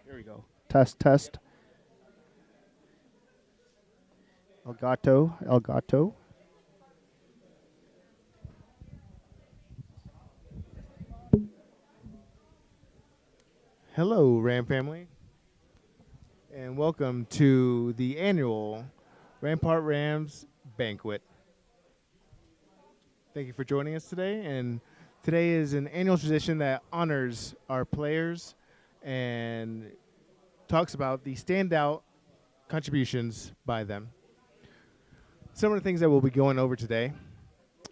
Here we go. Test, test. Elgato, Elgato. Hello, Ram family, and welcome to the annual Rampart Rams Banquet. Thank you for joining us today, and today is an annual tradition that honors our players and talks about the standout contributions by them. Some of the things that we'll be going over today,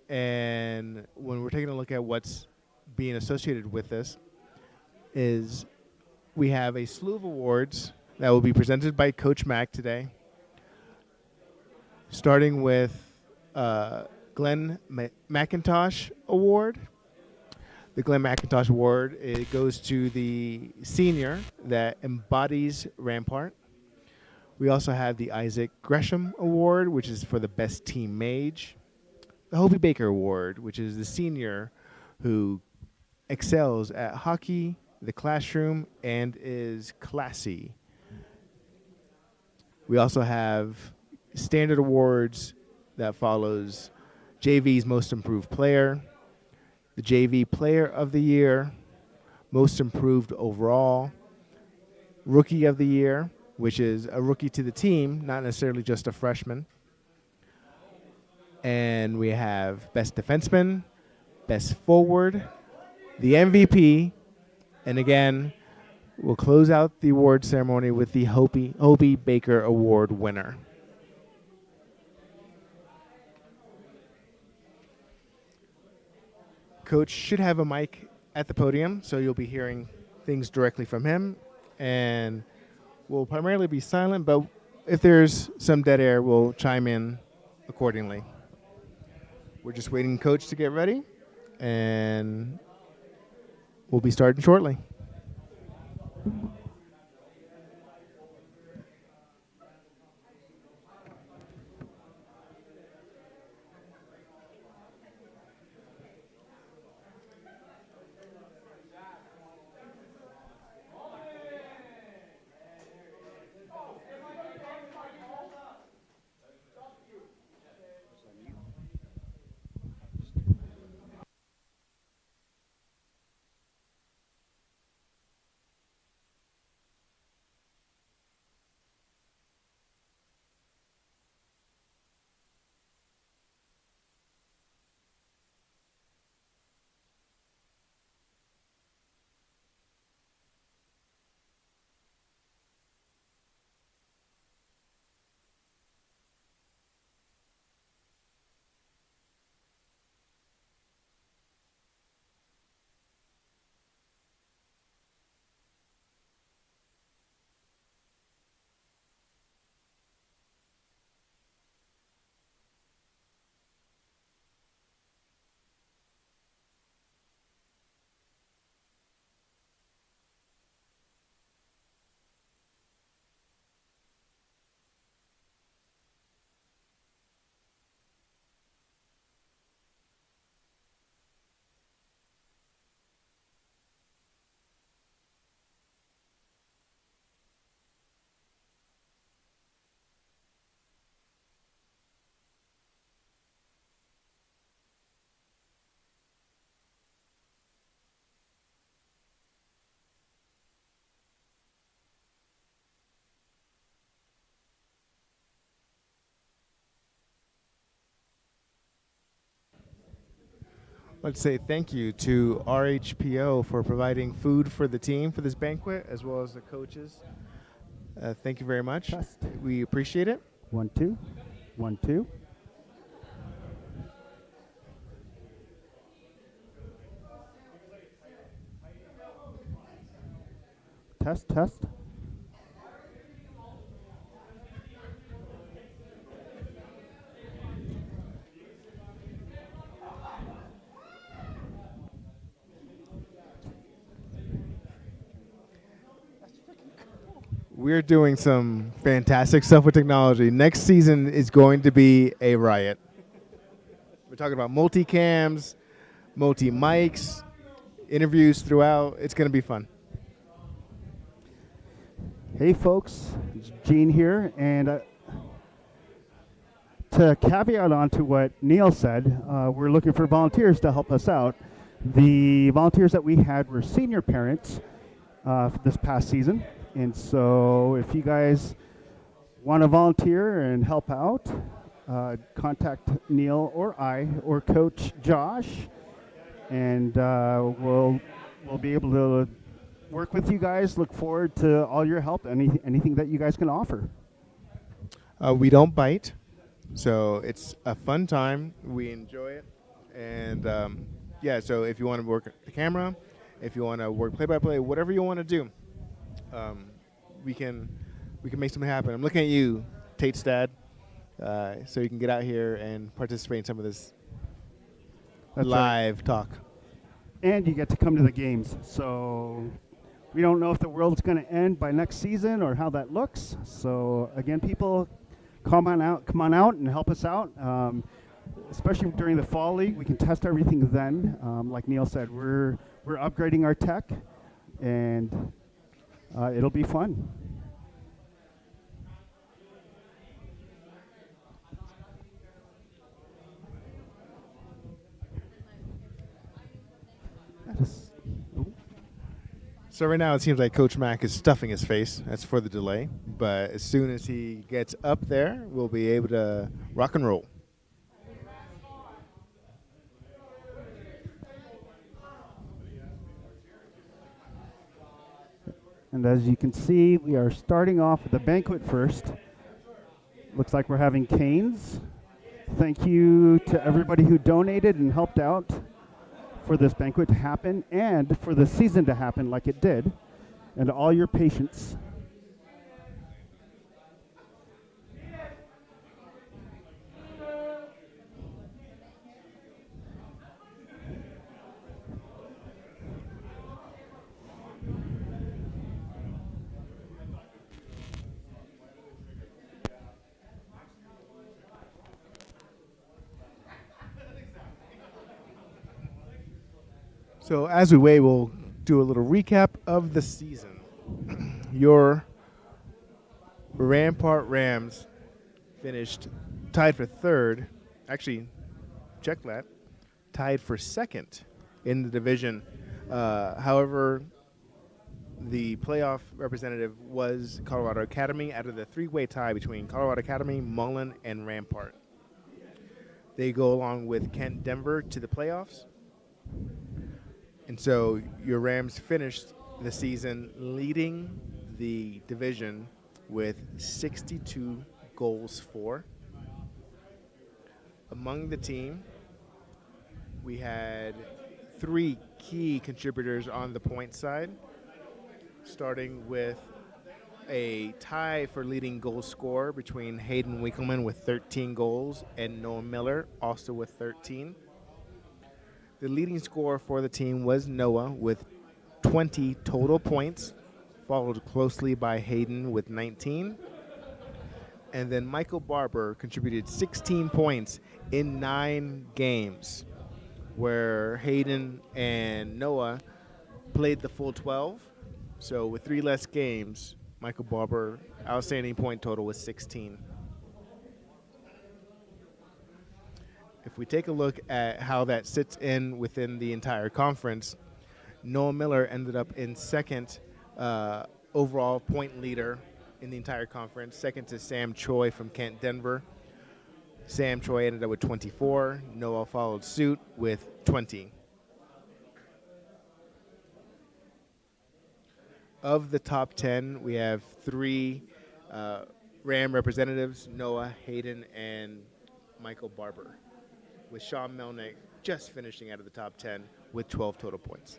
and when we're taking a look at what's being associated with this, is we have a slew of awards that will be presented by Coach Mack today, starting with Glenn McIntosh Award. The Glenn McIntosh Award, it goes to the senior that embodies Rampart. We also have the Isaac Gresham Award, which is for the best team mage. The Hobie Baker Award, which is the senior who excels at hockey, the classroom, and is classy. We also have standard awards that follows JV's Most Improved Player, the JV Player of the Year, Most Improved Overall, Rookie of the Year, which is a rookie to the team, not necessarily just a freshman. And we have Best Defenseman, Best Forward, the MVP, and again, we'll close out the award ceremony with the Hobie Baker Award winner. Coach should have a mic at the podium, so you'll be hearing things directly from him. And we'll primarily be silent, but if there's some dead air, we'll chime in accordingly. We're just waiting Coach to get ready, and we'll be starting shortly. Let's say thank you to RHPO for providing food for the team for this banquet, as well as the coaches. Thank you very much. Test. We appreciate it. 1, 2. 1, 2. Test, test. We're doing some fantastic stuff with technology. Next season is going to be a riot. We're talking about multi-cams, multi-mics, interviews throughout. It's going to be fun. Hey, folks, it's Gene here, and to caveat on to what Neil said, we're looking for volunteers to help us out. The volunteers that we had were senior parents for this past season, and so if you guys want to volunteer and help out, contact Neil or I or Coach Josh, and we'll be able to work with you guys. Look forward to all your help, anything that you guys can offer. We don't bite, so it's a fun time. We enjoy it, and yeah. So if you want to work the camera, if you want to work play-by-play, whatever you want to do, um, we can make something happen. I'm looking at you, Tate's dad, so you can get out here and participate in some of this That's right. live talk. And you get to come to the games. So we don't know if the world's going to end by next season or how that looks. So again, people, come on out and help us out. Especially during the fall league, we can test everything then. Like Neil said, we're upgrading our tech, and it'll be fun. That is- ooh. So right now it seems like Coach Mack is stuffing his face. That's for the delay. But as soon as he gets up there, we'll be able to rock and roll. And as you can see, we are starting off with the banquet first. Looks like we're having canes. Thank you to everybody who donated and helped out for this banquet to happen and for the season to happen like it did, and all your patience. So as we wait, we'll do a little recap of the season. Your Rampart Rams finished tied for third. Actually, check that. Tied for second in the division. However, the playoff representative was Colorado Academy out of the three-way tie between Colorado Academy, Mullen, and Rampart. They go along with Kent Denver to the playoffs. And so your Rams finished the season leading the division with 62 goals for. Among the team, we had three key contributors on the point side, starting with a tie for leading goal scorer between Hayden Winkleman with 13 goals and Noah Miller also with 13. The leading scorer for the team was Noah with 20 total points, followed closely by Hayden with 19. And then Michael Barber contributed 16 points in 9 games, where Hayden and Noah played the full 12. So with 3 less games, Michael Barber outstanding point total was 16. If we take a look at how that sits in within the entire conference, Noah Miller ended up in second overall point leader in the entire conference, second to Sam Choi from Kent Denver. Sam Choi ended up with 24. Noah followed suit with 20. Of the top 10, we have 3 Ram representatives, Noah, Hayden, and Michael Barber, with Sean Melnick just finishing out of the top 10 with 12 total points.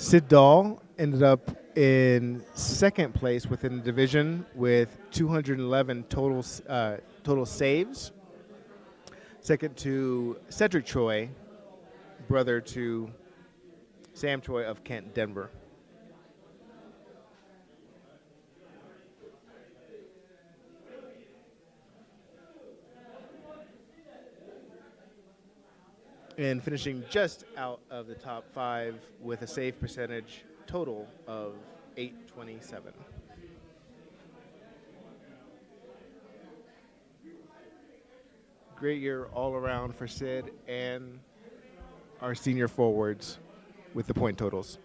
Sid Dahl ended up in second place within the division with 211 total saves. Second to Cedric Choi, brother to Sam Choi of Kent, Denver. And finishing just out of the top five with a save percentage total of 827. Great year all around for Sid and our senior forwards with the point totals.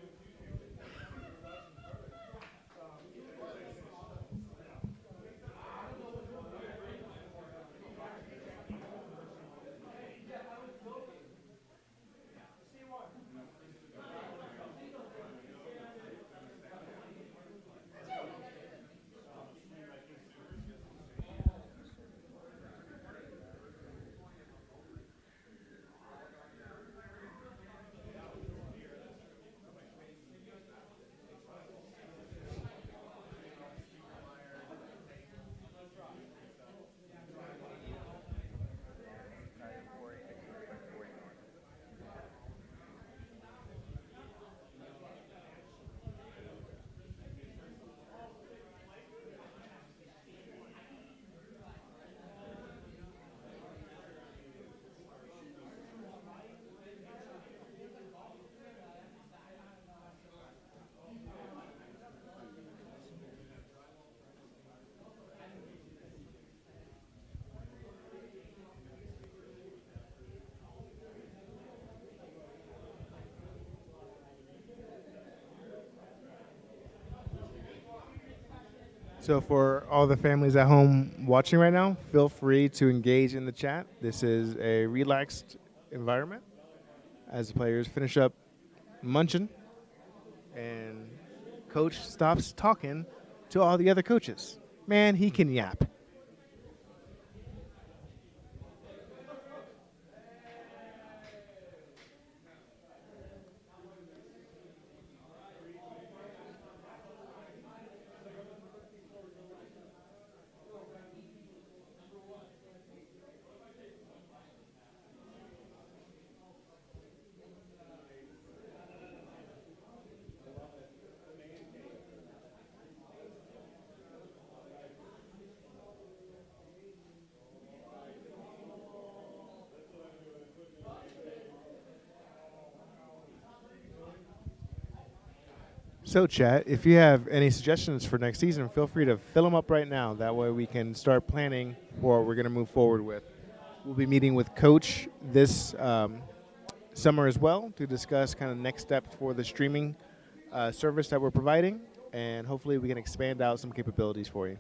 So, for all the families at home watching right now, feel free to engage in the chat. This is a relaxed environment as the players finish up munching and coach stops talking to all the other coaches. Man, he can yap. So, chat, if you have any suggestions for next season, feel free to fill them up right now. That way we can start planning for what we're going to move forward with. We'll be meeting with Coach this summer as well to discuss kind of next steps for the streaming service that we're providing, and hopefully we can expand out some capabilities for you.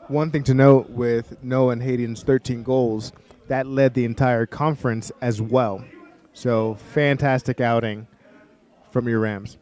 One thing to note with Noah and Hayden's 13 goals, that led the entire conference as well. So fantastic outing from your Rams.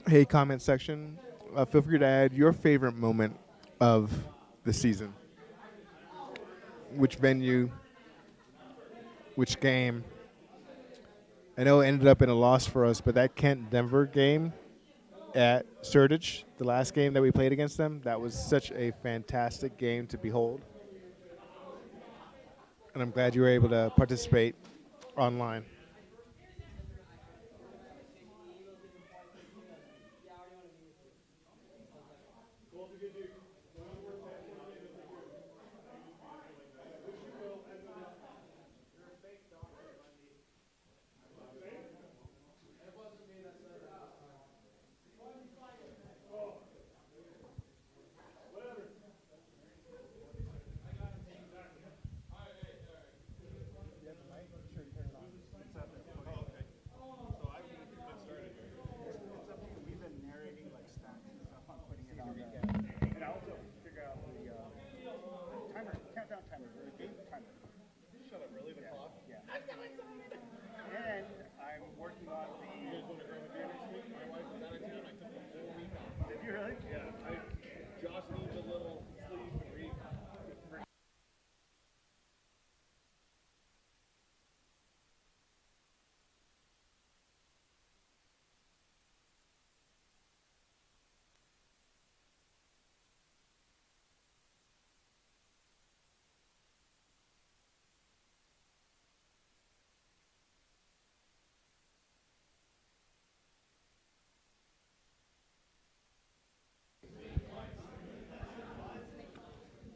Hey, comment section. Feel free to add your favorite moment of the season. which venue, which game. I know it ended up in a loss for us, but that Kent-Denver game at Sertage, the last game that we played against them, that was such a fantastic game to behold. And I'm glad you were able to participate online.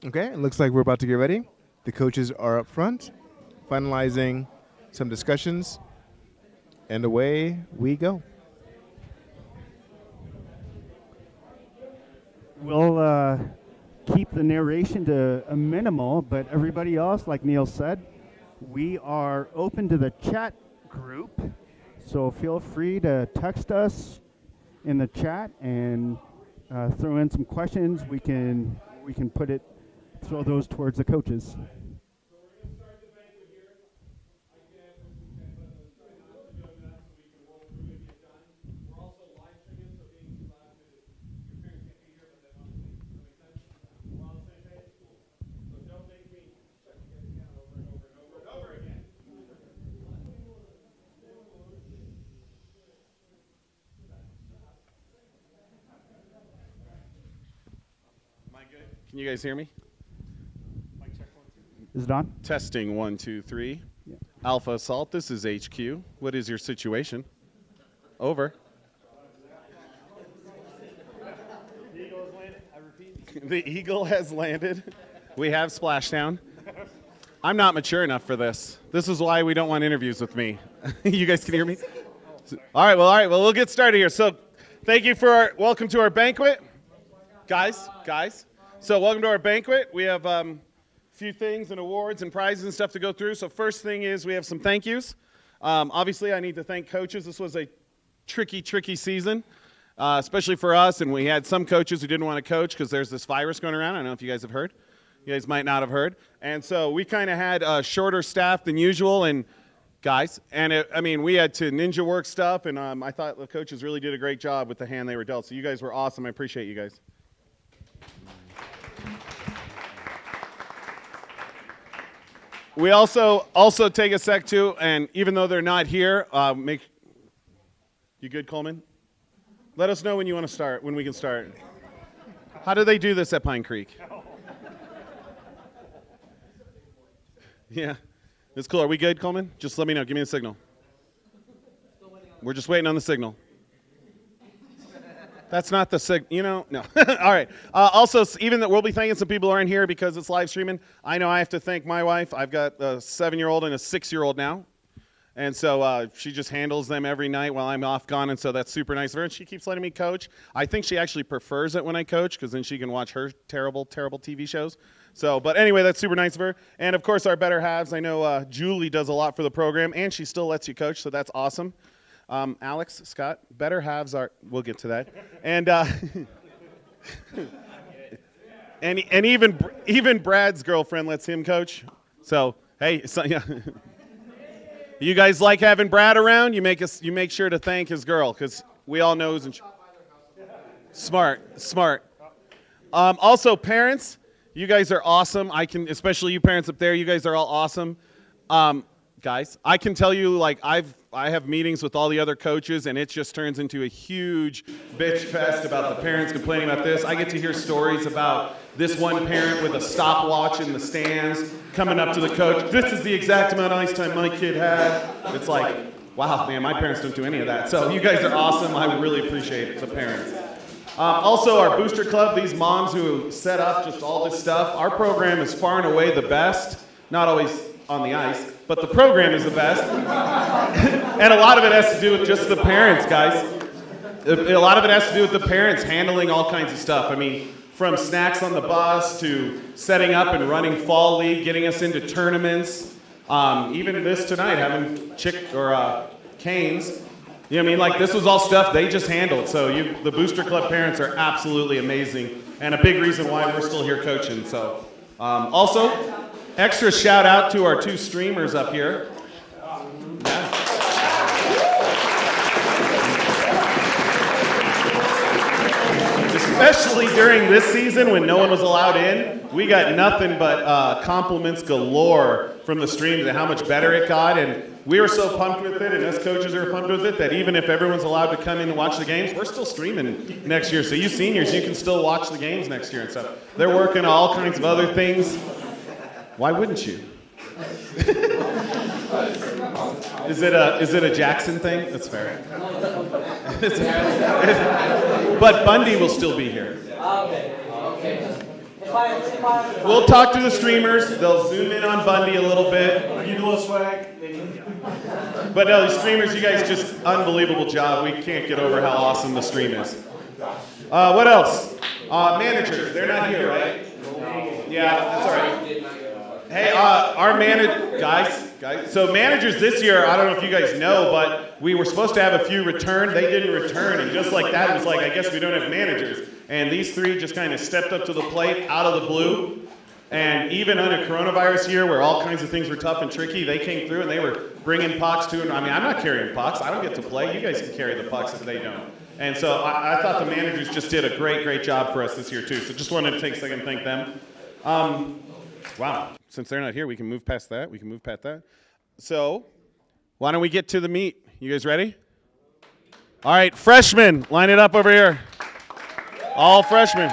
Okay, it looks like we're about to get ready. The coaches are up front, finalizing some discussions, and away we go. We'll keep the narration to a minimal, but everybody else, like Neil said, we are open to the chat group, so feel free to text us in the chat and throw in some questions. We can throw those towards the coaches. So we're going to start the banquet here. Again, but try not to do that so we can roll through and get done. We're also live streaming, so being too loud because your parents can't be here, but then obviously, does that make sense? We're on the same page? So don't make me shut you guys down over and over and over and over again. Am I good? Can you guys hear me? Is it on? Testing 1, 2, 3. Yeah. Alpha Assault, this is HQ. What is your situation? Over. The Eagle has landed. We have splashdown. I'm not mature enough for this. This is why we don't want interviews with me. You guys can hear me? All right, well, we'll get started here. So thank you welcome to our banquet. Guys. So welcome to our banquet. We have few things and awards and prizes and stuff to go through. So first thing is we have some thank yous. Obviously, I need to thank coaches. This was a tricky season, especially for us. And we had some coaches who didn't want to coach because there's this virus going around. I don't know if you guys have heard. You guys might not have heard. And so we kind of had a shorter staff than usual. And guys, we had to ninja work stuff. And I thought the coaches really did a great job with the hand they were dealt. So you guys were awesome. I appreciate you guys. We also take a sec too, and even though they're not here, you good, Coleman? Let us know when you want to start, when we can start. How do they do this at Pine Creek? Yeah, it's cool. Are we good, Coleman? Just let me know. Give me a signal. We're just waiting on the signal. That's not the no. All right. Also, even that we'll be thanking some people who aren't here because it's live streaming. I know I have to thank my wife. I've got a 7-year-old and a 6-year-old now. And so she just handles them every night while I'm off gone. And so that's super nice of her. And she keeps letting me coach. I think she actually prefers it when I coach because then she can watch her terrible TV shows. So, but anyway, that's super nice of her. And of course, our better halves. I know Julie does a lot for the program and she still lets you coach. So that's awesome. Alex, Scott, better halves are, we'll get to that. And and even Brad's girlfriend lets him coach. So, hey, yeah. You guys like having Brad around? You make sure to thank his girl because we all know who's smart. Also, parents, You guys are awesome. Especially you parents up there. You guys are all awesome. Guys, I can tell you, like, I have meetings with all the other coaches, and it just turns into a huge bitch fest about the parents complaining about this. I get to hear stories about this one parent with a stopwatch in the stands coming up to the coach. This is the exact amount of ice time my kid had. It's like, wow, man, my parents don't do any of that. So you guys are awesome. I really appreciate the parents. Also, our booster club, these moms who set up just all this stuff, our program is far and away the best. Not always on the ice, but the program is the best. And a lot of it has to do with just the parents, guys. A lot of it has to do with the parents handling all kinds of stuff. I mean, from snacks on the bus to setting up and running fall league, getting us into tournaments. Even this tonight, having canes. You know what I mean? Like, this was all stuff they just handled. So the booster club parents are absolutely amazing and a big reason why we're still here coaching. So also, extra shout out to our 2 streamers up here. Especially during this season when no one was allowed in, we got nothing but compliments galore from the streams and how much better it got. And we were so pumped with it, and us coaches are pumped with it, that even if everyone's allowed to come in and watch the games, we're still streaming next year. So you seniors, you can still watch the games next year and stuff. They're working on all kinds of other things. Why wouldn't you? Is it a Jackson thing? That's fair. But Bundy will still be here. We'll talk to the streamers. They'll zoom in on Bundy a little bit. You do a swag. But no, the streamers, you guys just unbelievable job. We can't get over how awesome the stream is. What else? Managers, they're not here, right? Yeah, that's all right. Hey, our guys. So managers this year, I don't know if you guys know, but we were supposed to have a few return. They didn't return, and just like that, it was like, I guess we don't have managers. And these 3 just kind of stepped up to the plate out of the blue. And even on a coronavirus year where all kinds of things were tough and tricky, they came through and they were bringing pucks too. And I mean, I'm not carrying pucks. I don't get to play. You guys can carry the pucks if they don't. And so I thought the managers just did a great job for us this year too. So just wanted to take a second and thank them. Wow. Since they're not here, we can move past that. So why don't we get to the meat? You guys ready? All right, freshmen, line it up over here. All freshmen.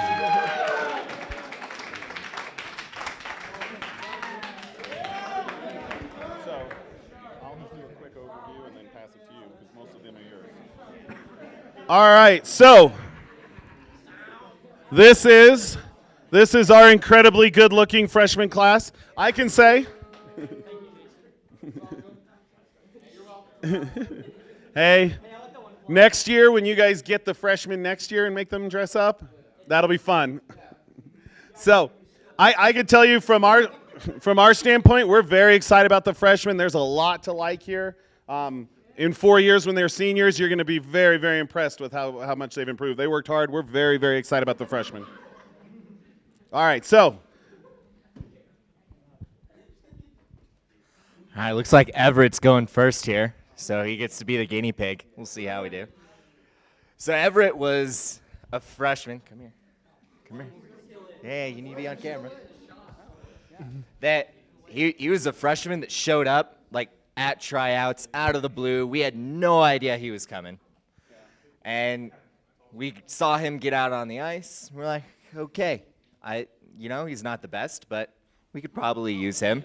So I'll just do a quick overview and then pass it to you because most of them are yours. All right, so this is our incredibly good-looking freshman class. I can say, hey, next year when you guys get the freshmen next year and make them dress up, that'll be fun. So I can tell you from our standpoint, we're very excited about the freshmen. There's a lot to like here. In 4 years when they're seniors, you're going to be very, very impressed with how much they've improved. They worked hard. We're very, very excited about the freshmen. All right, so. All right, looks like Everett's going first here, so he gets to be the guinea pig. We'll see how we do. So Everett was a freshman. Come here. Yeah, you need to be on camera. That he was a freshman that showed up like at tryouts out of the blue. We had no idea he was coming, and we saw him get out on the ice. We're like, okay. He's not the best, but we could probably use him.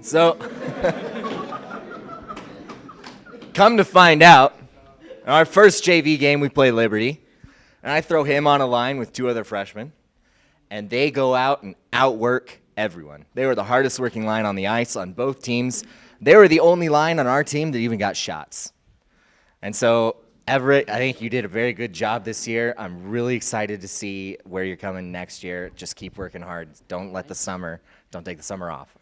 So, come to find out, in our first JV game, we play Liberty, and I throw him on a line with 2 other freshmen, and they go out and outwork everyone. They were the hardest working line on the ice on both teams. They were the only line on our team that even got shots. And so, Everett, I think you did a very good job this year. I'm really excited to see where you're coming next year. Just keep working hard. Don't take the summer off.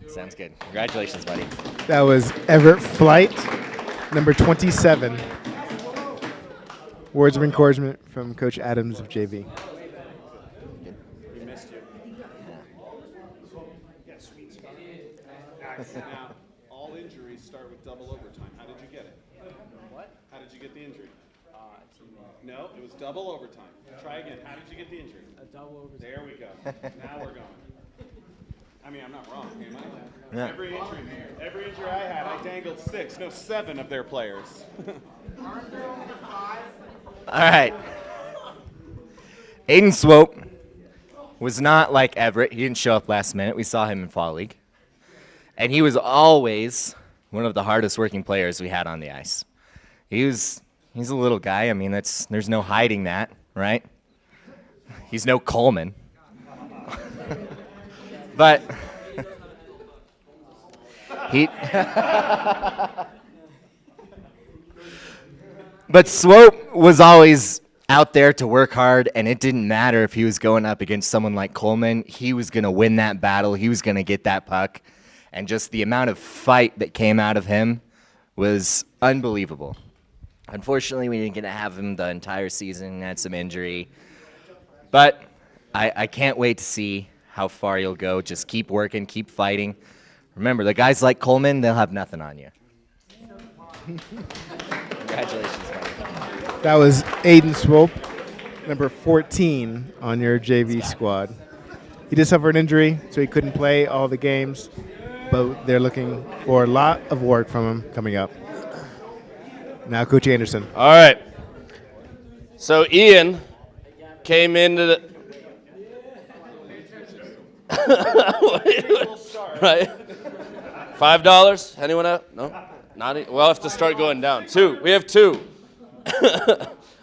Sounds good. Congratulations, buddy. That was Everett Flight, number 27. Words of encouragement from Coach Adams of JV. We missed you. Now, all injuries start with double overtime. How did you get it? What? How did you get the injury? No, it was double overtime. Try again. How did you get the injury? A double overtime. There we go. Now we're going. I mean, I'm not wrong, am I? Yeah. Every injury I had, I dangled 7 of their players. All right. Aiden Swope was not like Everett. He didn't show up last minute. We saw him in Fall League. And he was always one of the hardest working players we had on the ice. He's a little guy. I mean, there's no hiding that, right? He's no Coleman. But but Swope was always out there to work hard, and it didn't matter if he was going up against someone like Coleman. He was going to win that battle. He was going to get that puck. And just the amount of fight that came out of him was unbelievable. Unfortunately, we didn't get to have him the entire season. Had some injury. But I can't wait to see how far you'll go. Just keep working, keep fighting. Remember, the guys like Coleman, they'll have nothing on you. Congratulations, buddy. That was Aiden Swope, number 14 on your JV squad. He did suffer an injury, so he couldn't play all the games, but they're looking for a lot of work from him coming up. Now, Coach Anderson. All right. So Ian came into the right. $5? Anyone else? No. Not. We'll have to start going down. 2. We have 2.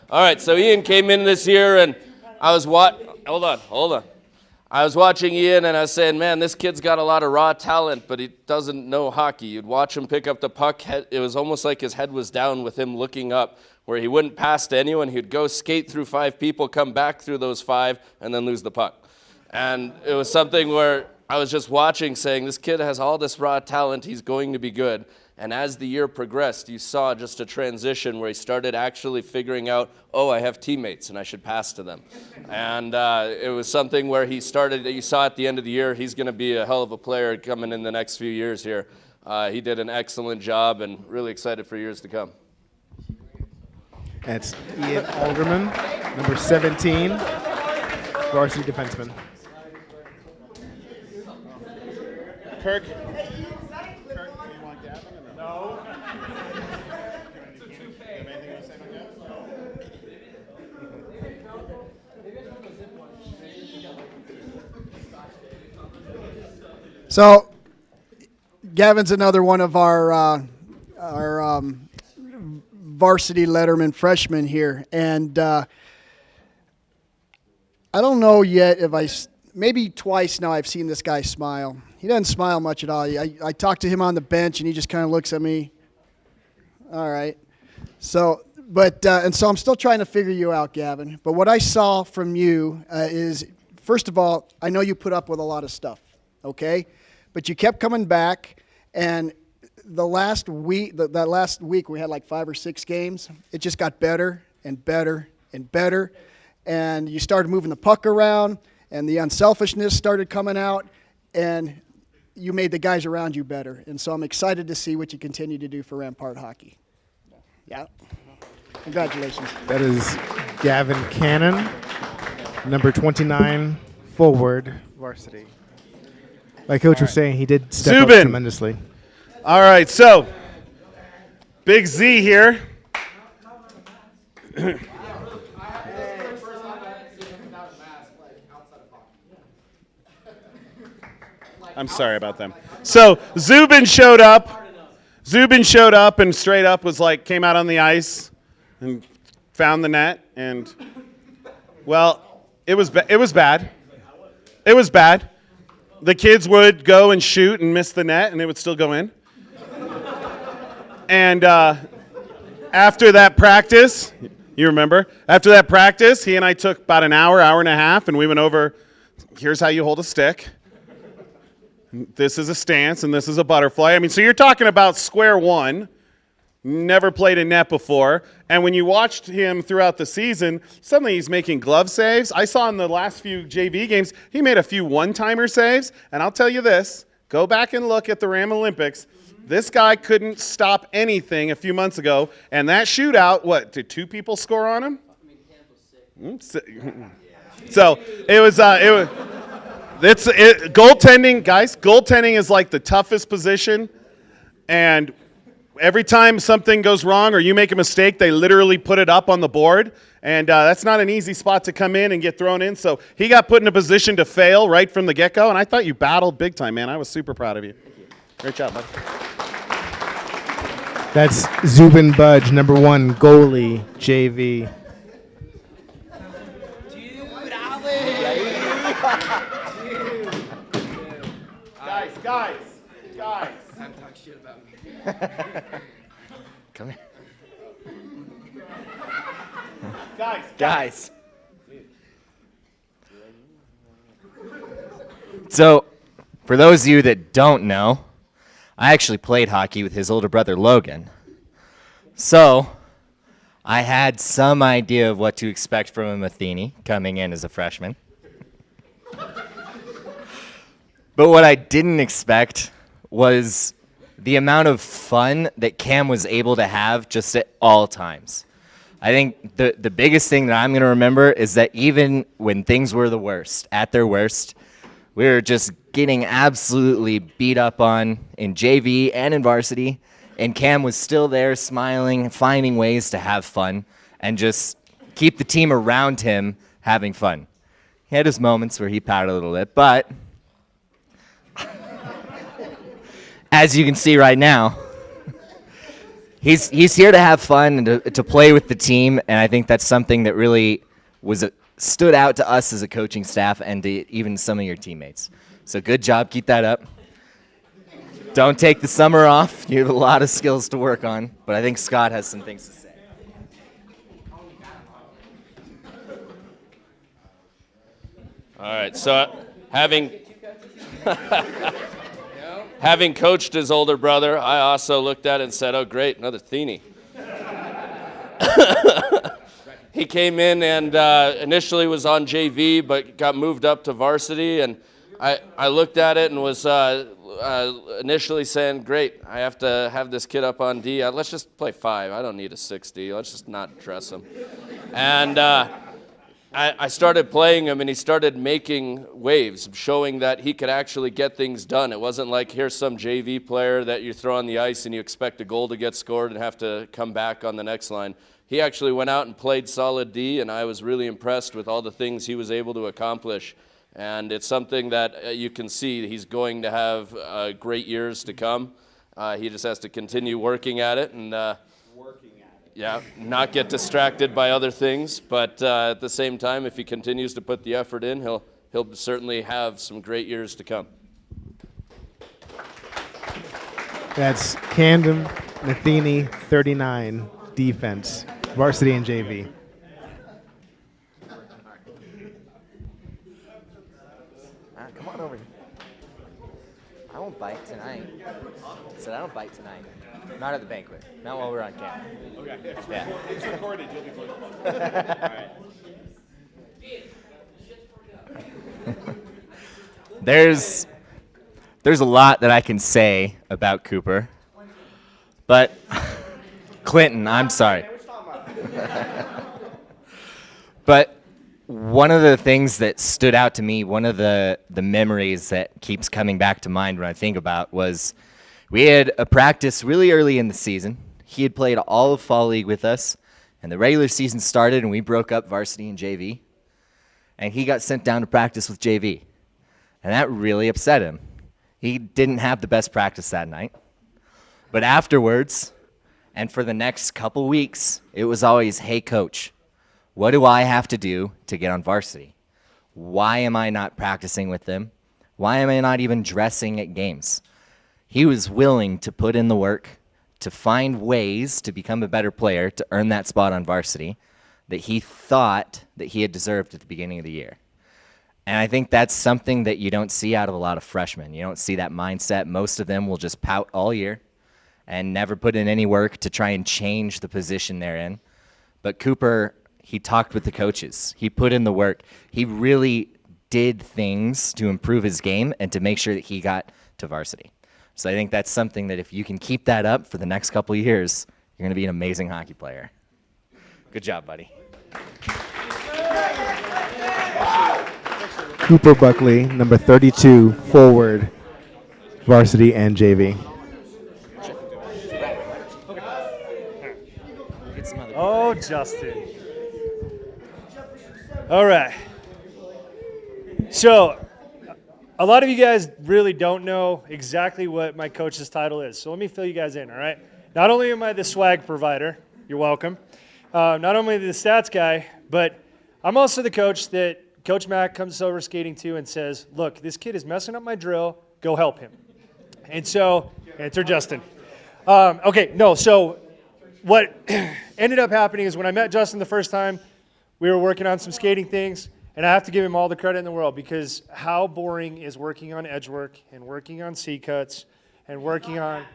All right. So Ian came in this year, and I was Hold on. I was watching Ian, and I was saying, man, this kid's got a lot of raw talent, but he doesn't know hockey. You'd watch him pick up the puck. It was almost like his head was down with him looking up, where he wouldn't pass to anyone. He'd go skate through 5 people, come back through those 5, and then lose the puck. And it was something where I was just watching, saying, this kid has all this raw talent. He's going to be good. And as the year progressed, you saw just a transition where he started actually figuring out, oh, I have teammates and I should pass to them. And it was something where he started, you saw at the end of the year, he's going to be a hell of a player coming in the next few years here. He did an excellent job, and really excited for years to come. That's Ian Alderman, number 17, varsity defenseman. Kirk. So, Gavin's another one of our varsity letterman freshmen here, and I don't know yet if maybe twice now I've seen this guy smile. He doesn't smile much at all. I talked to him on the bench, and he just kind of looks at me. All right. So, and so I'm still trying to figure you out, Gavin. But what I saw from you is, first of all, I know you put up with a lot of stuff, okay? But you kept coming back, and that last week we had like 5 or 6 games. It just got better and better and better, and you started moving the puck around, and the unselfishness started coming out, and you made the guys around you better. And so I'm excited to see what you continue to do for Rampart hockey. Yeah. Congratulations. That is Gavin Cannon, number 29, forward, varsity. Like Coach was saying, he did step up Zubin. tremendously. All right, so Big Z here. I'm sorry about them. So Zubin showed up. And straight up was like, came out on the ice and found the net. And, well, it was bad. It was bad. The kids would go and shoot and miss the net, and they would still go in. And after that practice, you remember, after that practice, he and I took about an hour and a half, and we went over, here's how you hold a stick. This is a stance, and this is a butterfly. I mean, so you're talking about square one. Never played a net before. And when you watched him throughout the season, suddenly he's making glove saves. I saw in the last few JV games, he made a few one-timer saves. And I'll tell you this, Go back and look at the Ram Olympics. This guy couldn't stop anything a few months ago, and that shootout, what, did 2 people score on him? So it was goaltending, guys. Goaltending is like the toughest position, and every time something goes wrong or you make a mistake, they literally put it up on the board, and that's not an easy spot to come in and get thrown in. So he got put in a position to fail right from the get-go, and I thought you battled big time, man. I was super proud of you. Great job, bud. That's Zubin Budge, number 1 goalie, JV. Guys. Come here. Guys. So, for those of you that don't know, I actually played hockey with his older brother, Logan. So, I had some idea of what to expect from a Matheny coming in as a freshman. But what I didn't expect was the amount of fun that Cam was able to have just at all times. I think the biggest thing that I'm going to remember is that even when things were the worst, at their worst, we were just getting absolutely beat up on in JV and in varsity, and Cam was still there smiling, finding ways to have fun and just keep the team around him having fun. He had his moments where he pouted a little bit, but as you can see right now, he's here to have fun and to play with the team, and I think that's something that really stood out to us as a coaching staff and to even some of your teammates. So good job, keep that up. Don't take the summer off. You have a lot of skills to work on, but I think Scott has some things to say. All right, so having coached his older brother, I also looked at it and said, oh, great, another Theny. He came in and initially was on JV, but got moved up to varsity, and I looked at it and was initially saying, great, I have to have this kid up on D. Let's just play 5. I don't need a 6D. Let's just not dress him. And I started playing him, and he started making waves, showing that he could actually get things done. It wasn't like here's some JV player that you throw on the ice and you expect a goal to get scored and have to come back on the next line. He actually went out and played solid D, and I was really impressed with all the things he was able to accomplish. And it's something that you can see he's going to have great years to come. He just has to continue working at it and not get distracted by other things. But at the same time, if he continues to put the effort in, he'll certainly have some great years to come. That's Camden Matheny, 39, defense, varsity and JV. Come on over here. I won't bite tonight. I said I don't bite tonight. Not at the banquet. Not while we're on camera. Okay. Yeah. It's recorded. You'll be fine. All right. There's a lot that I can say about Cooper, but Clinton, I'm sorry. But one of the things that stood out to me, one of the memories that keeps coming back to mind when I think about was we had a practice really early in the season. He had played all of Fall League with us, and the regular season started, and we broke up varsity and JV, and he got sent down to practice with JV, and that really upset him. He didn't have the best practice that night, but afterwards, and for the next couple weeks, it was always, hey, coach, what do I have to do to get on varsity? Why am I not practicing with them? Why am I not even dressing at games? He was willing to put in the work, to find ways to become a better player, to earn that spot on varsity that he thought that he had deserved at the beginning of the year. And I think that's something that you don't see out of a lot of freshmen. You don't see that mindset. Most of them will just pout all year and never put in any work to try and change the position they're in. But Cooper, he talked with the coaches. He put in the work. He really did things to improve his game and to make sure that he got to varsity. So I think that's something that if you can keep that up for the next couple of years, you're going to be an amazing hockey player. Good job, buddy. Cooper Buckley, number 32, forward, varsity and JV. Oh, Justin. All right. So, a lot of you guys really don't know exactly what my coach's title is. So let me fill you guys in, all right? Not only am I the swag provider, you're welcome. Not only the stats guy, but I'm also the coach that Coach Mack comes over skating to and says, look, this kid is messing up my drill. Go help him. And so, enter Justin. So what ended up happening is when I met Justin the first time, we were working on some skating things, and I have to give him all the credit in the world because how boring is working on edge work and working on C cuts and working on...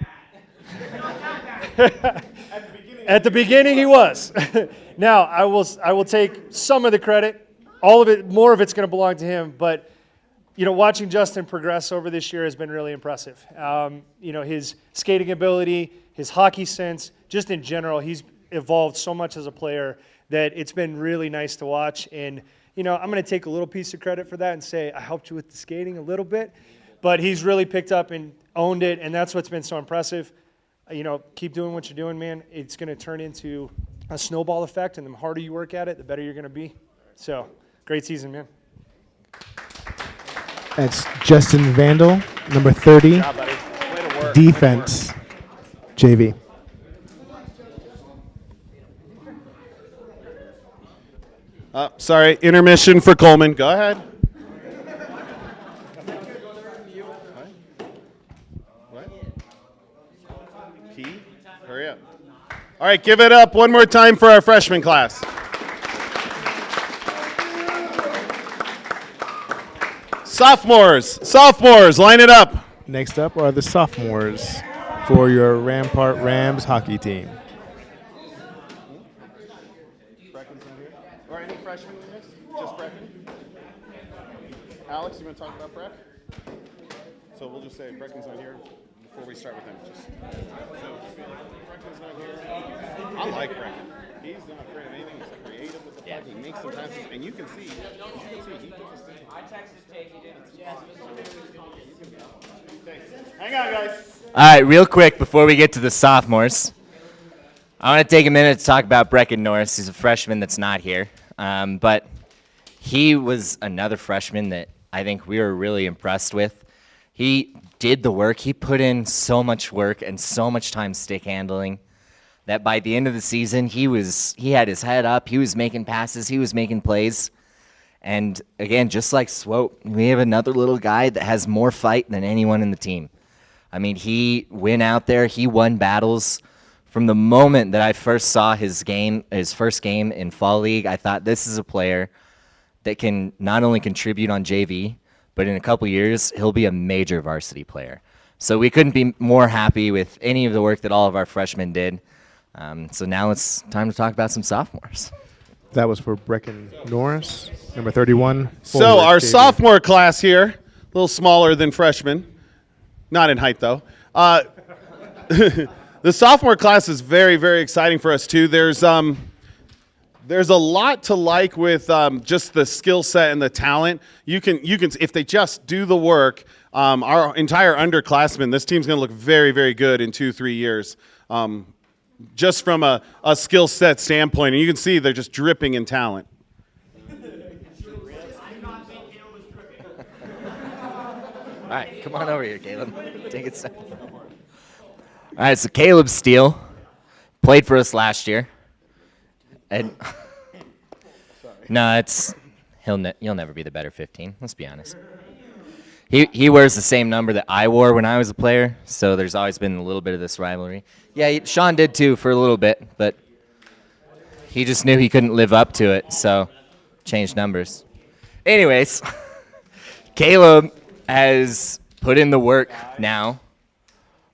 At the beginning he was. Now, I will take some of the credit. All of it, more of it's going to belong to him, but watching Justin progress over this year has been really impressive. His skating ability, his hockey sense, just in general, he's evolved so much as a player that it's been really nice to watch. And, I'm going to take a little piece of credit for that and say I helped you with the skating a little bit, but he's really picked up and owned it, and that's what's been so impressive. Keep doing what you're doing, man. It's going to turn into a snowball effect, and the harder you work at it, the better you're going to be. So, great season, man. That's Justin Vandal, number 30, Good job, buddy. Way to work. defense, JV. Sorry, intermission for Coleman. Go ahead. What? Key? Hurry up. All right, give it up one more time for our freshman class. Sophomores, line it up. Next up are the sophomores for your Rampart Rams hockey team. Or any freshmen in this? Just Brecken? Alex, you want to talk about Breck? So we'll just say Brecken's not here before we start with him. Brecken's not here. I like Brecken. He's not afraid of anything. He's creative with the puck. He makes some passes, and you can see he does his thing. I texted Jake. He didn't. Hang on, guys. All right, real quick before we get to the sophomores, I want to take a minute to talk about Brecken Norris. He's a freshman that's not here, but he was another freshman that I think we were really impressed with. He did the work. He put in so much work and so much time stick handling that by the end of the season, he had his head up. He was making passes. He was making plays. And again, just like Swope, we have another little guy that has more fight than anyone in the team. I mean, he went out there. He won battles. From the moment that I first saw his first game in Fall League, I thought this is a player that can not only contribute on JV, but in a couple years, he'll be a major varsity player. So we couldn't be more happy with any of the work that all of our freshmen did. So now it's time to talk about some sophomores. That was for Brecken Norris, number 31. So forward, our JV. sophomore class here, a little smaller than freshmen. Not in height, though. The sophomore class is very, very exciting for us, too. There's a lot to like with just the skill set and the talent. You can, if they just do the work, our entire underclassmen, this team's going to look very, very good in 2-3 years. Just from a skill set standpoint, and you can see they're just dripping in talent. All right, come on over here, Caleb. Take it slow. All right, so Caleb Steele played for us last year. And no, you'll never be the better 15. Let's be honest. He wears the same number that I wore when I was a player, so there's always been a little bit of this rivalry. Yeah, Sean did too for a little bit, but he just knew he couldn't live up to it, so changed numbers. Anyways, Caleb has put in the work now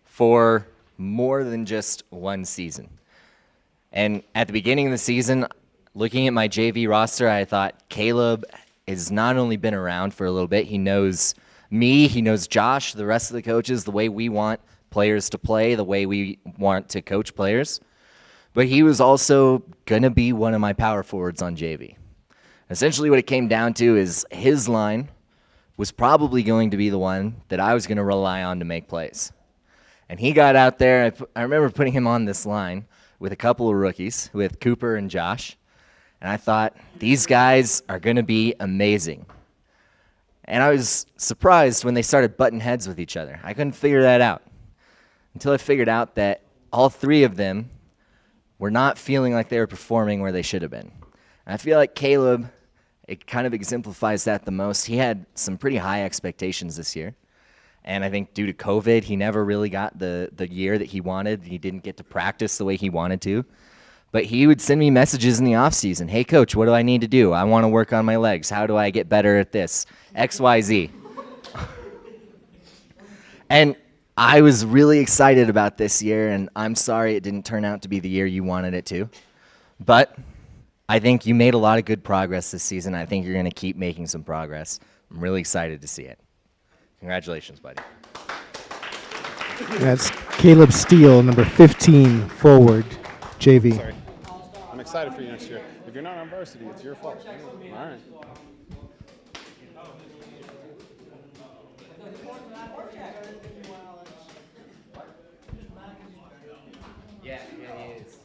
for more than just one season. And at the beginning of the season, looking at my JV roster, I thought Caleb has not only been around for a little bit, he knows me, he knows Josh, the rest of the coaches, the way we want players to play, the way we want to coach players. But he was also going to be one of my power forwards on JV. Essentially what it came down to is his line was probably going to be the one that I was going to rely on to make plays. And he got out there. I remember putting him on this line with a couple of rookies, with Cooper and Josh. And I thought, these guys are going to be amazing. And I was surprised when they started butting heads with each other. I couldn't figure that out until I figured out that all three of them were not feeling like they were performing where they should have been. And I feel like Caleb, it kind of exemplifies that the most. He had some pretty high expectations this year. And I think due to COVID, he never really got the year that he wanted. He didn't get to practice the way he wanted to. But he would send me messages in the offseason. Hey, coach, what do I need to do? I want to work on my legs. How do I get better at this? X, Y, Z. And I was really excited about this year, and I'm sorry it didn't turn out to be the year you wanted it to. But I think you made a lot of good progress this season. I think you're going to keep making some progress. I'm really excited to see it. Congratulations, buddy. That's Caleb Steele, number 15, forward, JV. Sorry. I'm excited for you next year. If you're not on varsity, it's your fault. All right. Yeah, he is.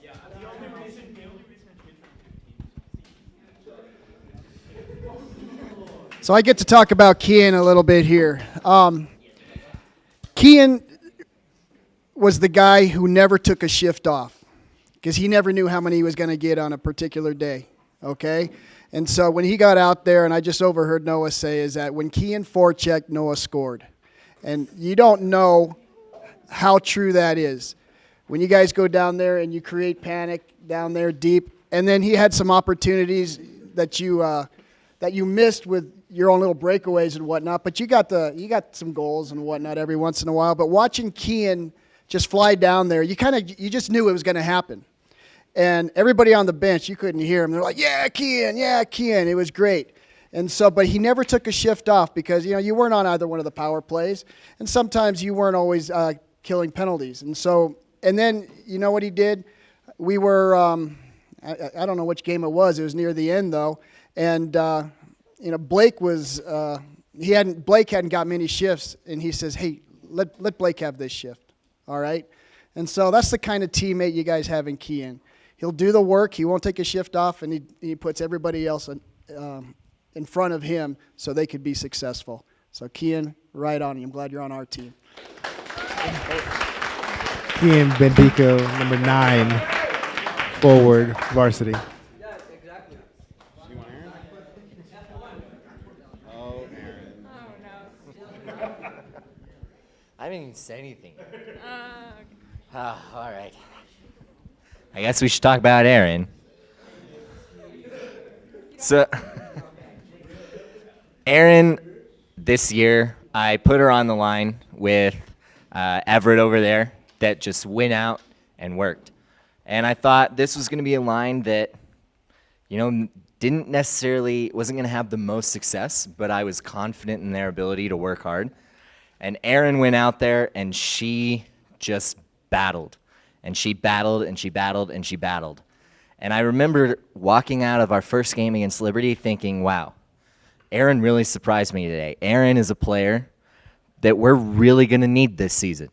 So I get to talk about Kian a little bit here. Kian was the guy who never took a shift off because he never knew how many he was going to get on a particular day, okay? And so when he got out there, and I just overheard Noah say, is that when Kian forechecked, Noah scored. And you don't know how true that is. When you guys go down there and you create panic down there deep, and then he had some opportunities that you missed with your own little breakaways and whatnot, but you got some goals and whatnot every once in a while. But watching Kian just fly down there, you just knew it was going to happen. And everybody on the bench, you couldn't hear him. They're like, yeah, Kian. It was great. And so, but he never took a shift off because, you weren't on either one of the power plays. And sometimes you weren't always killing penalties. And so, and then, you know what he did? We were, I don't know which game it was. It was near the end, though. And, Blake was, Blake hadn't got many shifts. And he says, hey, let Blake have this shift. All right? And so that's the kind of teammate you guys have in Kian. He'll do the work. He won't take a shift off, and he puts everybody else in front of him so they could be successful. So, Kian, right on you. I'm glad you're on our team. Kian Bendico, number 9, forward, varsity. You want Aaron? Oh, Aaron. I didn't even say anything. All right. I guess we should talk about Aaron. So, Aaron, this year, I put her on the line with Everett over there that just went out and worked. And I thought this was going to be a line that, wasn't going to have the most success, but I was confident in their ability to work hard. And Erin went out there and she just battled. And she battled and she battled and she battled. And I remember walking out of our first game against Liberty thinking, wow, Erin really surprised me today. Erin is a player that we're really going to need this season.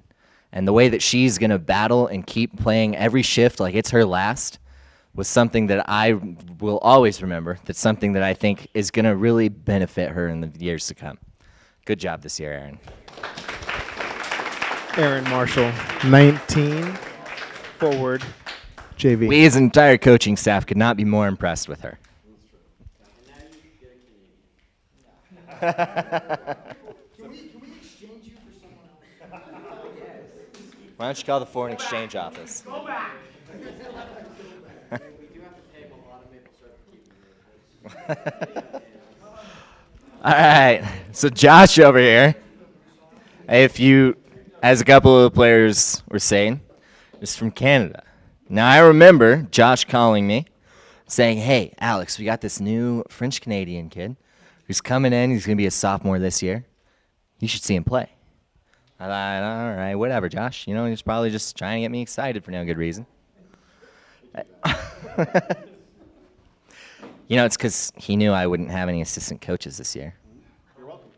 And the way that she's going to battle and keep playing every shift like it's her last was something that I will always remember. That's something that I think is going to really benefit her in the years to come. Good job this year, Erin. Aaron Marshall, 19, forward, JV. We as an entire coaching staff could not be more impressed with her. Why don't you call the foreign exchange office? Go back. All right, so Josh over here, if you, as a couple of the players were saying, is from Canada. Now I remember Josh calling me, saying, hey, Alex, we got this new French-Canadian kid who's coming in. He's going to be a sophomore this year. you should see him play. I thought, all right, whatever, Josh. He's probably just trying to get me excited for no good reason. It's because he knew I wouldn't have any assistant coaches this year. You're welcome.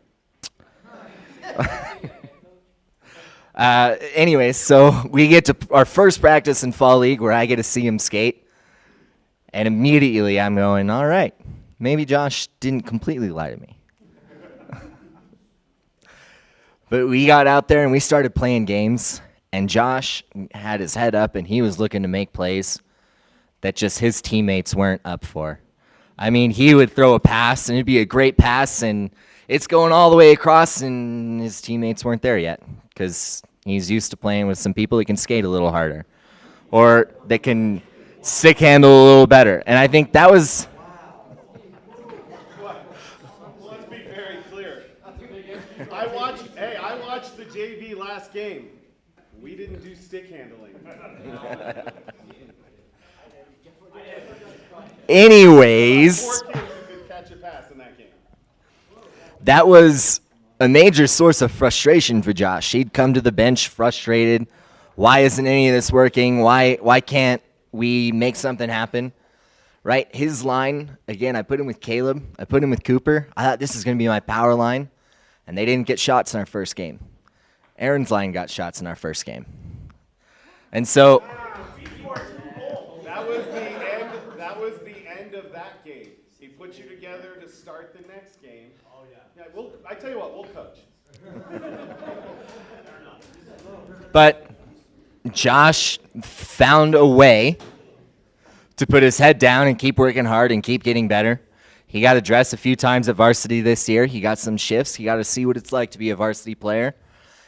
Anyways, so we get to our first practice in Fall League where I get to see him skate. And immediately I'm going, all right, maybe Josh didn't completely lie to me. But we got out there and we started playing games. And Josh had his head up and he was looking to make plays that just his teammates weren't up for. I mean, he would throw a pass and it'd be a great pass and it's going all the way across and his teammates weren't there yet because he's used to playing with some people that can skate a little harder or that can stick handle a little better. And I think that was... Let's be very clear. I watched the JV last game. We didn't do stick handling. Anyways, 4 kids who could catch a pass in that game. that was a major source of frustration for Josh. He'd come to the bench frustrated. Why isn't any of this working? Why can't we make something happen? Right? His line, again, I put him with Caleb. I put him with Cooper. I thought this is going to be my power line, and they didn't get shots in our first game. Aaron's line got shots in our first game. And so... That was the end of that game. He put you together to start the next game. Oh yeah. I tell you what, we'll coach. But Josh found a way to put his head down and keep working hard and keep getting better. He got to dress a few times at varsity this year. He got some shifts. He got to see what it's like to be a varsity player.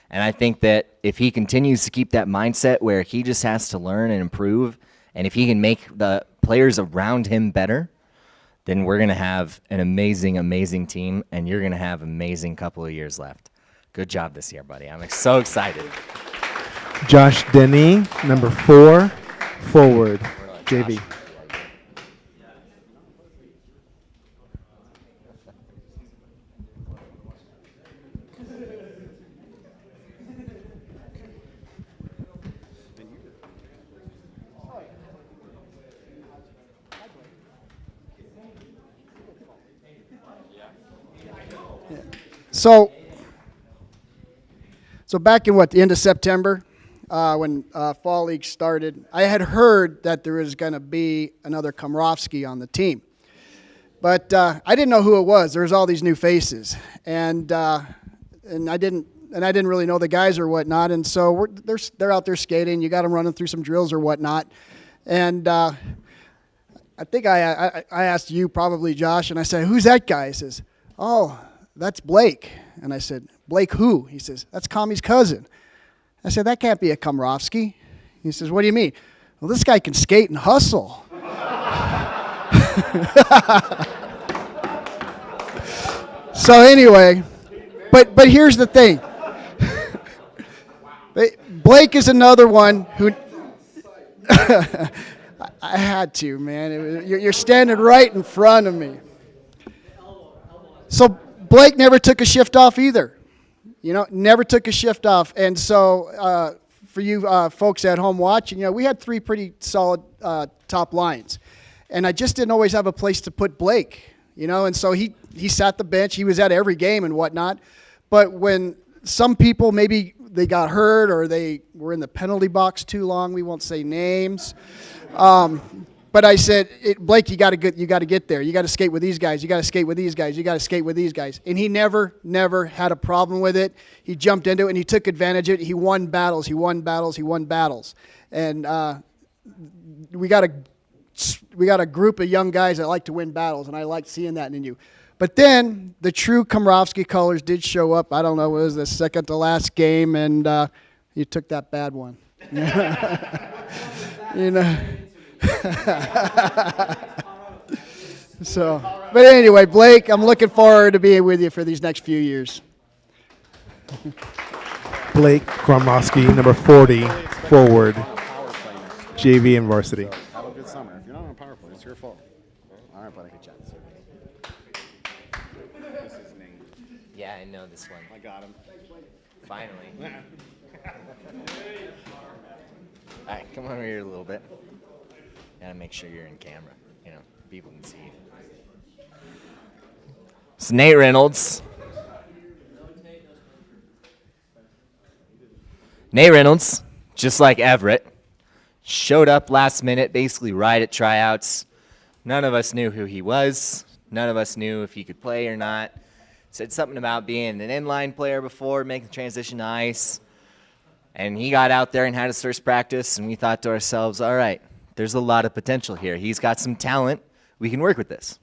And I think that if he continues to keep that mindset where he just has to learn and improve, and if he can make the players around him better, then we're going to have an amazing, amazing team, and you're going to have an amazing couple of years left. Good job this year, buddy. I'm so excited. Josh Denny, number 4, forward, JV. So back in the end of September, when Fall League started, I had heard that there was going to be another Komrovsky on the team. But I didn't know who it was. There was all these new faces. And I didn't really know the guys or whatnot. And so they're out there skating. You got them running through some drills or whatnot. And I think I asked you, probably Josh, and I said, who's that guy? He says, oh, that's Blake. And I said, Blake who? He says, that's Kami's cousin. I said, that can't be a Komrovsky. He says, what do you mean? Well, this guy can skate and hustle. So anyway, but here's the thing. Blake is another one who... I had to, man. You're standing right in front of me. So Blake never took a shift off either. Never took a shift off. And so for you folks at home watching, we had 3 pretty solid top lines. And I just didn't always have a place to put Blake, And so he sat the bench. He was at every game and whatnot. But when some people, maybe they got hurt or they were in the penalty box too long, we won't say names. But I said, Blake, you got to get there. You got to skate with these guys. You got to skate with these guys. You got to skate with these guys. And he never had a problem with it. He jumped into it and he took advantage of it. He won battles. And we got a group of young guys that like to win battles, and I like seeing that in you. But then the true Komrovsky colors did show up. I don't know, it was the second to last game, and you took that bad one. So, but anyway, Blake, I'm looking forward to being with you for these next few years. Blake Komrovsky, number 40, forward, JV and varsity. Have a good summer. If you're not on power play, it's your fault. All right, buddy. Good job. This is Nate. Yeah, I know this one. I got him. Finally. All right, come over here a little bit. Gotta make sure you're in camera. You know, people can see you. It's Nate Reynolds. Nate Reynolds, just like Everett, showed up last minute, basically right at tryouts. None of us knew who he was. None of us knew if he could play or not. Said something about being an inline player before, making the transition to ice. And he got out there and had his first practice, and we thought to ourselves, all right, there's a lot of potential here. He's got some talent. We can work with this.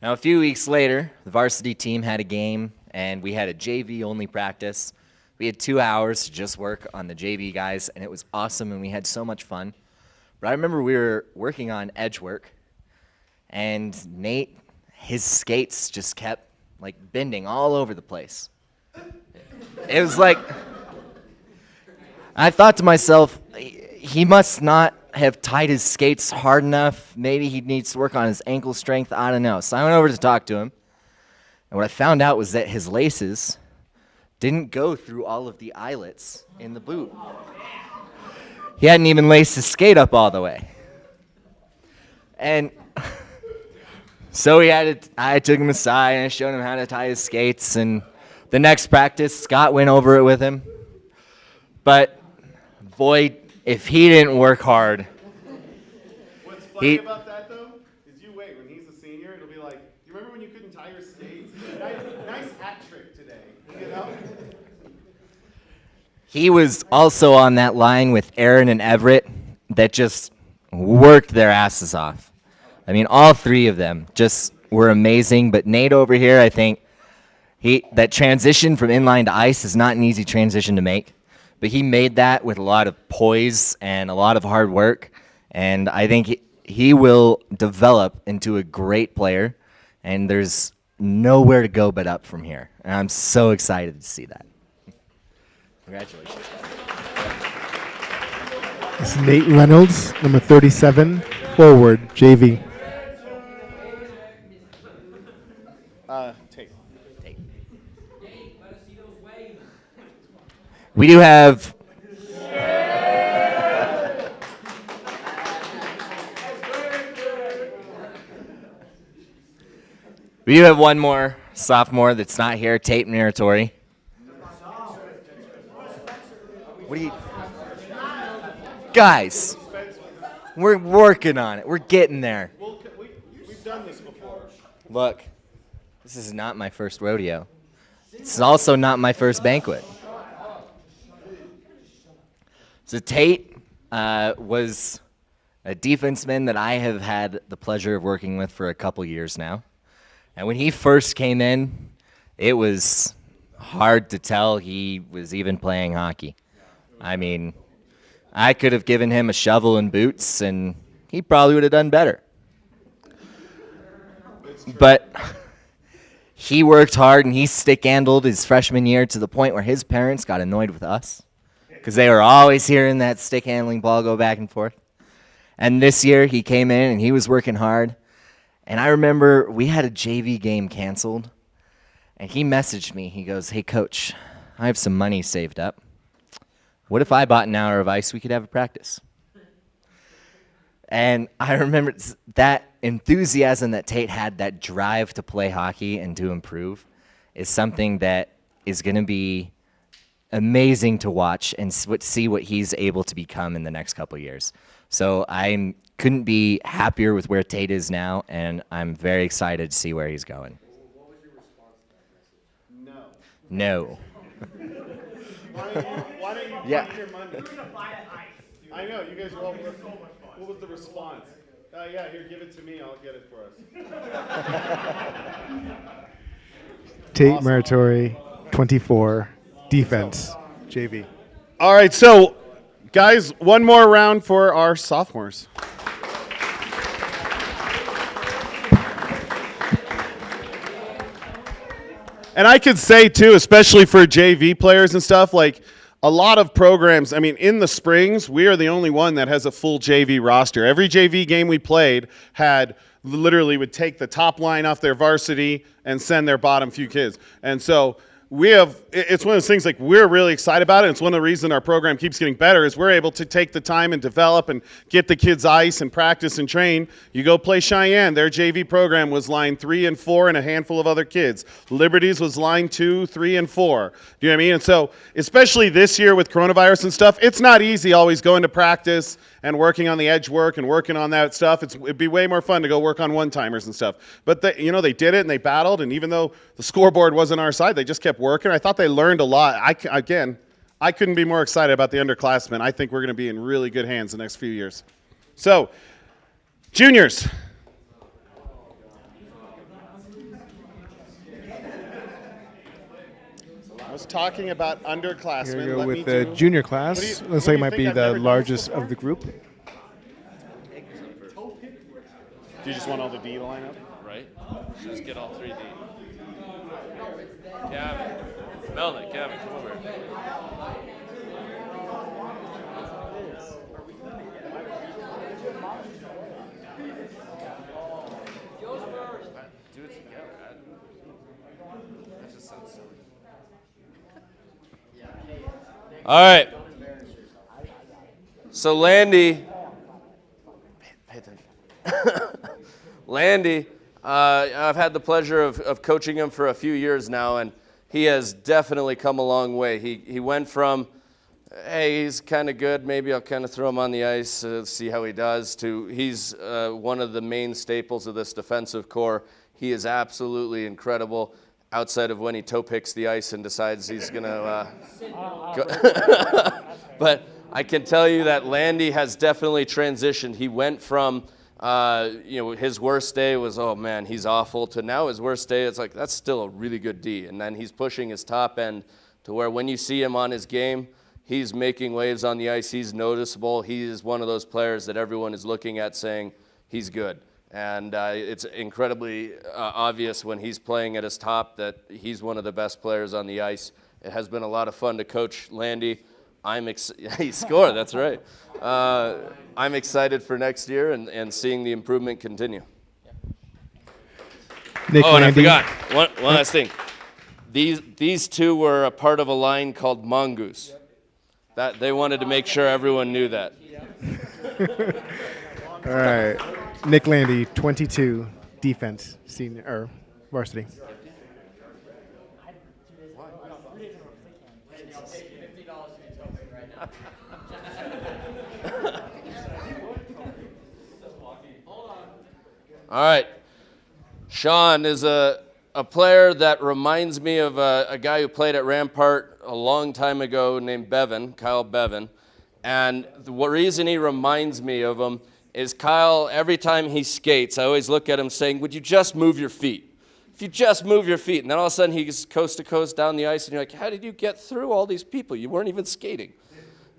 Now, a few weeks later, the varsity team had a game, and we had a JV-only practice. We had 2 hours to just work on the JV guys, and it was awesome, and we had so much fun. But I remember we were working on edge work, and Nate, his skates just kept like bending all over the place. It was like, I thought to myself, he must not have tied his skates hard enough. Maybe he needs to work on his ankle strength. I don't know. So I went over to talk to him, and what I found out was that his laces didn't go through all of the eyelets in the boot. He hadn't even laced his skate up all the way. And so I took him aside and I showed him how to tie his skates. And the next practice, Scott went over it with him. But boy, if he didn't work hard. What's funny about that, though, is you wait. When he's a senior, it'll be like, do you remember when you couldn't tie your skates? Nice hat trick today, you know? He was also on that line with Aaron and Everett that just worked their asses off. I mean, all three of them just were amazing. But Nate over here, I think, that transition from inline to ice is not an easy transition to make. But he made that with a lot of poise and a lot of hard work. And I think he will develop into a great player. And there's nowhere to go but up from here. And I'm so excited to see that. Congratulations. It's Nate Reynolds, number 37, forward, JV. Tape. We do have one more sophomore that's not here, Tate Meritori. What do you guys? We're working on it. We're getting there. We've done this before. Look, this is not my first rodeo. It's also not my first banquet. So Tate was a defenseman that I have had the pleasure of working with for a couple years now. And when he first came in, it was hard to tell he was even playing hockey. I mean, I could have given him a shovel and boots, and he probably would have done better. But he worked hard, and he stick-handled his freshman year to the point where his parents got annoyed with us because they were always hearing that stick-handling ball go back and forth. And this year, he came in, and he was working hard. And I remember we had a JV game canceled, and he messaged me. He goes, "Hey, Coach, I have some money saved up. What if I bought an hour of ice? We could have a practice." And I remember that enthusiasm that Tate had, that drive to play hockey and to improve, is something that is going to be amazing to watch and see what he's able to become in the next couple of years. So I couldn't be happier with where Tate is now, and I'm very excited to see where he's going. What was your response to that message? No. Why don't you Yeah. take your money? You're gonna buy an ice. I know, you guys were all so much fun. What was the response? Yeah, here, give it to me, I'll get it for us. Tate Meritori, 24, defense, JV. All right, so guys, one more round for our sophomores. And I could say, too, especially for JV players and stuff, like a lot of programs, I mean, in the Springs, we are the only one that has a full JV roster. Every JV game we played literally would take the top line off their varsity and send their bottom few kids. And so it's one of those things like we're really excited about it. It's one of the reasons our program keeps getting better is we're able to take the time and develop and get the kids ice and practice and train. You go play Cheyenne, their JV program was line 3 and 4 and a handful of other kids. Liberty's was line 2, 3, and 4. Do you know what I mean? And so, especially this year with coronavirus and stuff, it's not easy always going to practice and working on the edge work and working on that stuff. It'd be way more fun to go work on one-timers and stuff. But they did it and they battled, and even though the scoreboard wasn't our side, they just kept working. I thought they learned a lot. I couldn't be more excited about the underclassmen. I think we're going to be in really good hands the next few years. So, juniors. I was talking about underclassmen. Here we go with the junior class. Looks like it might be the largest of the group. Do you just want all the D to line up? Right? Just get all 3D. Gavin. Melnick, Gavin, come over. Do it together. That just sounds silly. All right. So Landy, pay attention. Landy, I've had the pleasure of coaching him for a few years now, and he has definitely come a long way. He went from, hey, he's kind of good, maybe I'll kind of throw him on the ice, see how he does, to he's one of the main staples of this defensive core. He is absolutely incredible, outside of when he toe picks the ice and decides he's going to go. But I can tell you that Landy has definitely transitioned. He went from his worst day was, oh man, he's awful, to now his worst day, it's like, that's still a really good D. And then he's pushing his top end to where when you see him on his game, he's making waves on the ice, he's noticeable. He is one of those players that everyone is looking at saying, he's good. And it's incredibly obvious when he's playing at his top that he's one of the best players on the ice. It has been a lot of fun to coach Landy. He scored, that's right. I'm excited for next year and seeing the improvement continue. Nick and I Landy. forgot, one last thing. These two were a part of a line called Mongoose. That they wanted to make sure everyone knew that. All right. Nick Landy, 22, defense, senior or varsity. All right. Sean is a player that reminds me of a guy who played at Rampart a long time ago named Bevan, Kyle Bevan. And the reason he reminds me of him is Kyle, every time he skates, I always look at him saying, would you just move your feet? If you just move your feet. And then all of a sudden he's coast to coast down the ice and you're like, how did you get through all these people? You weren't even skating.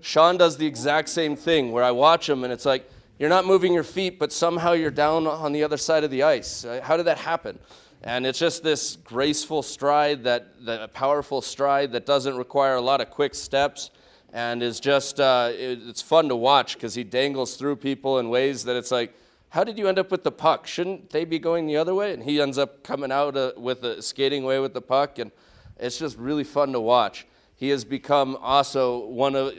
Sean does the exact same thing where I watch him and it's like, you're not moving your feet, but somehow you're down on the other side of the ice. How did that happen? And it's just this graceful stride, that powerful stride that doesn't require a lot of quick steps, and is just it's fun to watch because he dangles through people in ways that it's like, how did you end up with the puck? Shouldn't they be going the other way? And he ends up coming out with a skating way with the puck, and it's just really fun to watch. He has become also one of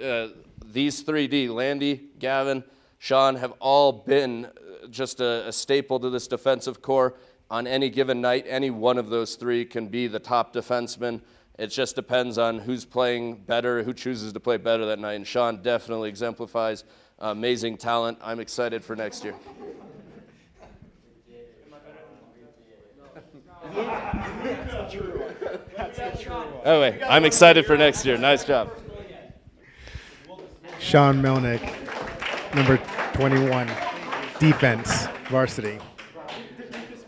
these 3D, Landy, Gavin, Sean, have all been just a staple to this defensive core. On any given night, any one of those three can be the top defenseman. It just depends on who's playing better, who chooses to play better that night. And Sean definitely exemplifies amazing talent. I'm excited for next year. Anyway, I'm excited for next year. Nice job. Sean Melnick, number 21, defense, varsity.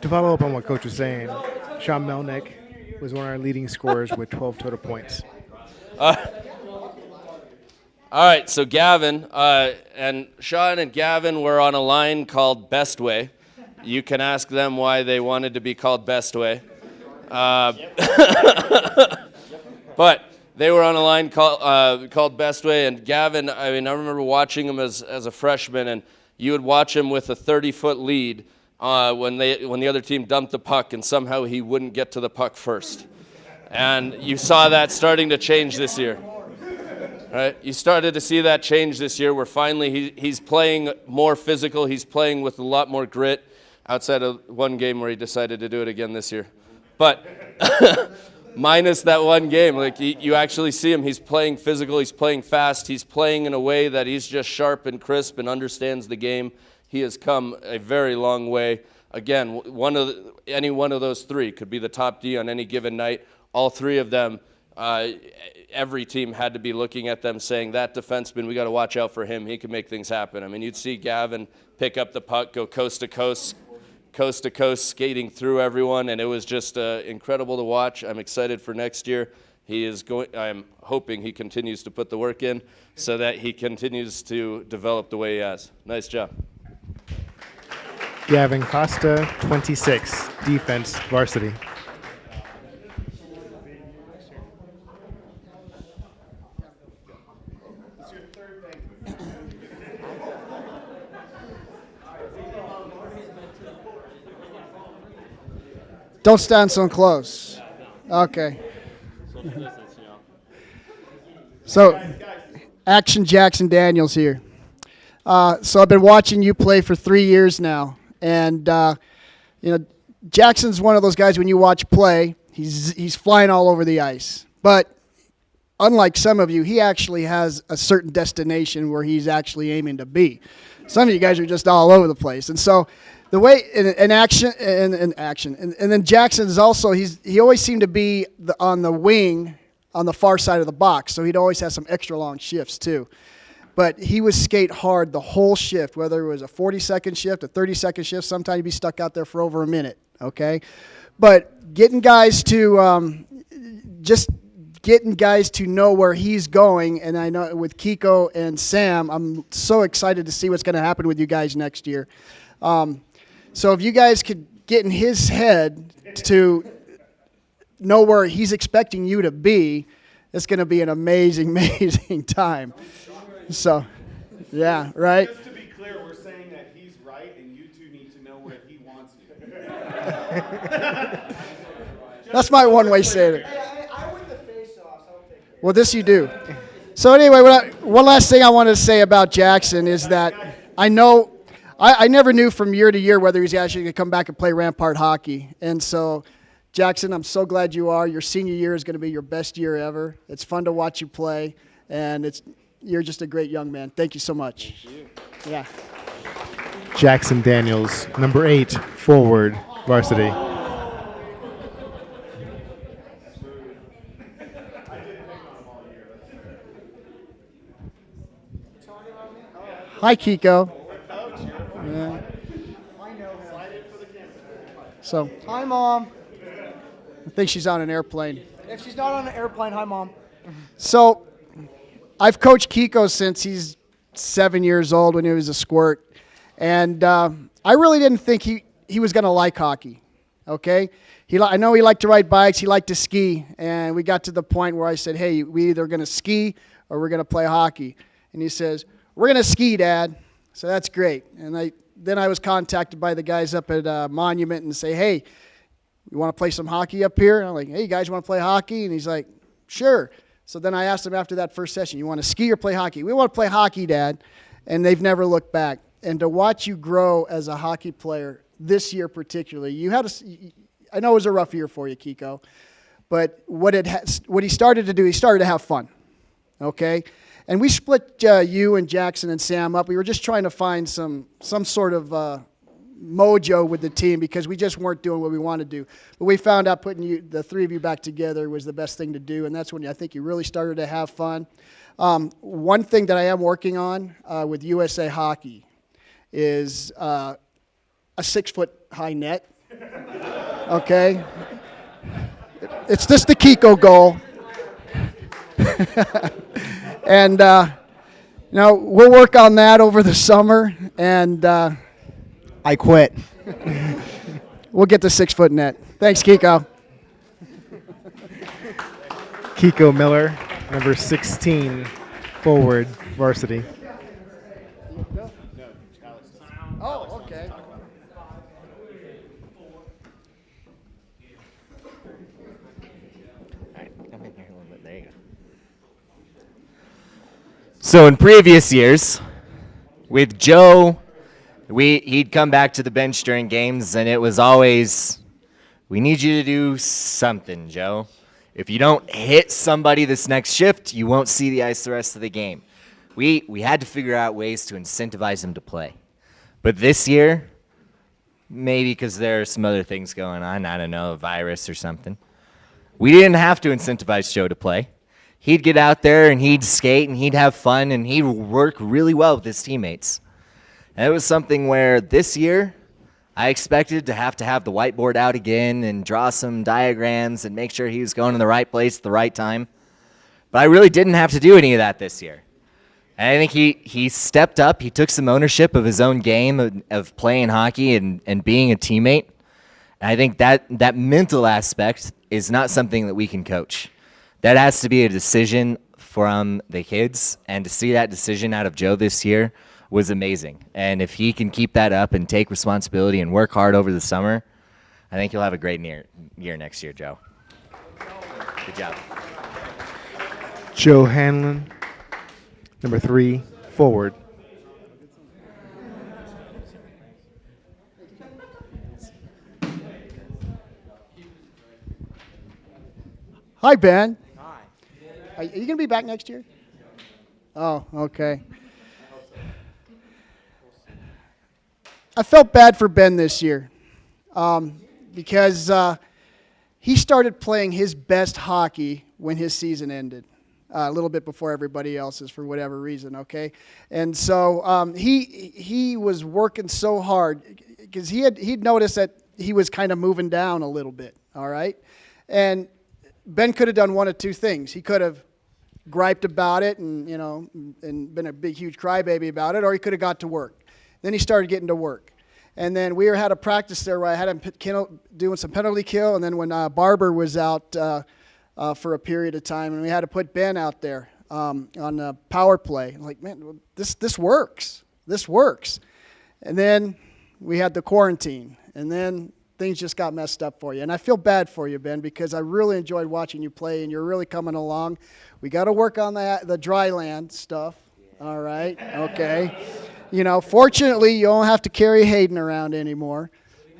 To follow up on what Coach was saying, Sean Melnick was one of our leading scorers with 12 total points. All right, so Gavin, and Sean and Gavin were on a line called Best Way. You can ask them why they wanted to be called Best Way. But they were on a line called Best Way, and Gavin, I remember watching him as a freshman, and you would watch him with a 30-foot lead when the other team dumped the puck, and somehow he wouldn't get to the puck first. And you saw that starting to change this year. Right? You started to see that change this year where finally he's playing more physical. He's playing with a lot more grit outside of one game where he decided to do it again this year. But minus that one game, like you actually see him. He's playing physical. He's playing fast. He's playing in a way that he's just sharp and crisp and understands the game. He has come a very long way. Again, any one of those three could be the top D on any given night. All three of them, every team had to be looking at them saying, that defenseman, we got to watch out for him. He can make things happen. I mean, you'd see Gavin pick up the puck, go coast to coast, skating through everyone, and it was just incredible to watch. I'm excited for next year. I'm hoping he continues to put the work in so that he continues to develop the way he has. Nice job. Gavin Costa, 26, defense, varsity. Don't stand so close. Okay. So, Action Jackson Daniels here. So I've been watching you play for 3 years now, and Jackson's one of those guys when you watch play, he's flying all over the ice. But unlike some of you, he actually has a certain destination where he's actually aiming to be. Some of you guys are just all over the place, and so. The way in action, and then Jackson is also he always seemed to be on the wing on the far side of the box, so he'd always have some extra long shifts too. But he would skate hard the whole shift, whether it was a 40-second shift, a 30-second shift. Sometimes he'd be stuck out there for over a minute. Okay, but getting guys to know where he's going, and I know with Kiko and Sam, I'm so excited to see what's going to happen with you guys next year. So if you guys could get in his head to know where he's expecting you to be, it's going to be an amazing, amazing time. So, yeah, right? Just to be clear, we're saying that he's right, and you two need to know where he wants you. That's my one-way saying it. I win the face-off, so I'll take it. Well, this you do. So anyway, one last thing I wanted to say about Jackson is that I know I never knew from year to year whether he's actually going to come back and play Rampart hockey. And so, Jackson, I'm so glad you are. Your senior year is going to be your best year ever. It's fun to watch you play, and you're just a great young man. Thank you so much. Thank you. Yeah. Jackson Daniels, number 8, forward, varsity. Hi, Kiko. Yeah. So, hi, Mom. I think she's on an airplane. If she's not on an airplane, hi, Mom. So, I've coached Kiko since he's 7 years old when he was a squirt. And I really didn't think he was going to like hockey, okay? I know he liked to ride bikes. He liked to ski. And we got to the point where I said, hey, we either going to ski or we're going to play hockey. And he says, we're going to ski, Dad. So that's great. And then I was contacted by the guys up at Monument and say, hey, you want to play some hockey up here? And I'm like, hey, you guys want to play hockey? And he's like, sure. So then I asked him after that first session, you want to ski or play hockey? We want to play hockey, Dad. And they've never looked back. And to watch you grow as a hockey player this year particularly, I know it was a rough year for you, Kiko, but what he started to do, he started to have fun, okay? And we split you and Jackson and Sam up. We were just trying to find some sort of mojo with the team because we just weren't doing what we wanted to do. But we found out putting the three of you back together was the best thing to do, and that's when I think you really started to have fun. One thing that I am working on with USA Hockey is a 6-foot-high net. Okay? It's just the Kiko goal. And, we'll work on that over the summer, and I quit. We'll get the 6-foot net. Thanks, Kiko. Kiko Miller, number 16, forward, varsity. Oh, okay. So in previous years, with Joe, he'd come back to the bench during games, and it was always, we need you to do something, Joe. If you don't hit somebody this next shift, you won't see the ice the rest of the game. We had to figure out ways to incentivize him to play. But this year, maybe because there are some other things going on, I don't know, a virus or something, we didn't have to incentivize Joe to play. He'd get out there and he'd skate and he'd have fun and he'd work really well with his teammates. And it was something where this year I expected to have the whiteboard out again and draw some diagrams and make sure he was going in the right place at the right time. But I really didn't have to do any of that this year. And I think he stepped up. He took some ownership of his own game of playing hockey and being a teammate. And I think that mental aspect is not something that we can coach. That has to be a decision from the kids, and to see that decision out of Joe this year was amazing. And if he can keep that up and take responsibility and work hard over the summer, I think he'll have a great year next year, Joe. Good job. Joe Hanlon, number 3, forward. Hi, Ben. Hi. Are you going to be back next year? Oh, okay. I felt bad for Ben this year because he started playing his best hockey when his season ended, a little bit before everybody else's for whatever reason, okay? And so he was working so hard because he'd noticed that he was kind of moving down a little bit, all right? And Ben could have done one of two things. He could have griped about it and been a big, huge crybaby about it, or he could have got to work. Then he started getting to work. And then we had a practice there where I had him doing some penalty kill, and then when Barber was out for a period of time, and we had to put Ben out there on the power play. I'm like, man, this works. This works. And then we had the quarantine, and then things just got messed up for you. And I feel bad for you, Ben, because I really enjoyed watching you play, and you're really coming along. We got to work on the dry land stuff. All right, okay. Fortunately, you don't have to carry Hayden around anymore.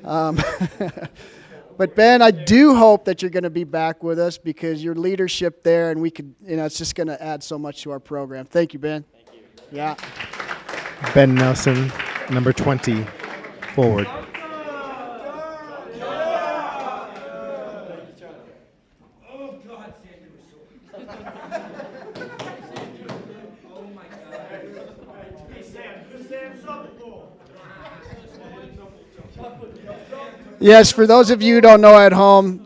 But, Ben, I do hope that you're going to be back with us because your leadership there, and we could, it's just going to add so much to our program. Thank you, Ben. Thank you. Yeah. Ben Nelson, number 20, forward. Yes, for those of you who don't know at home,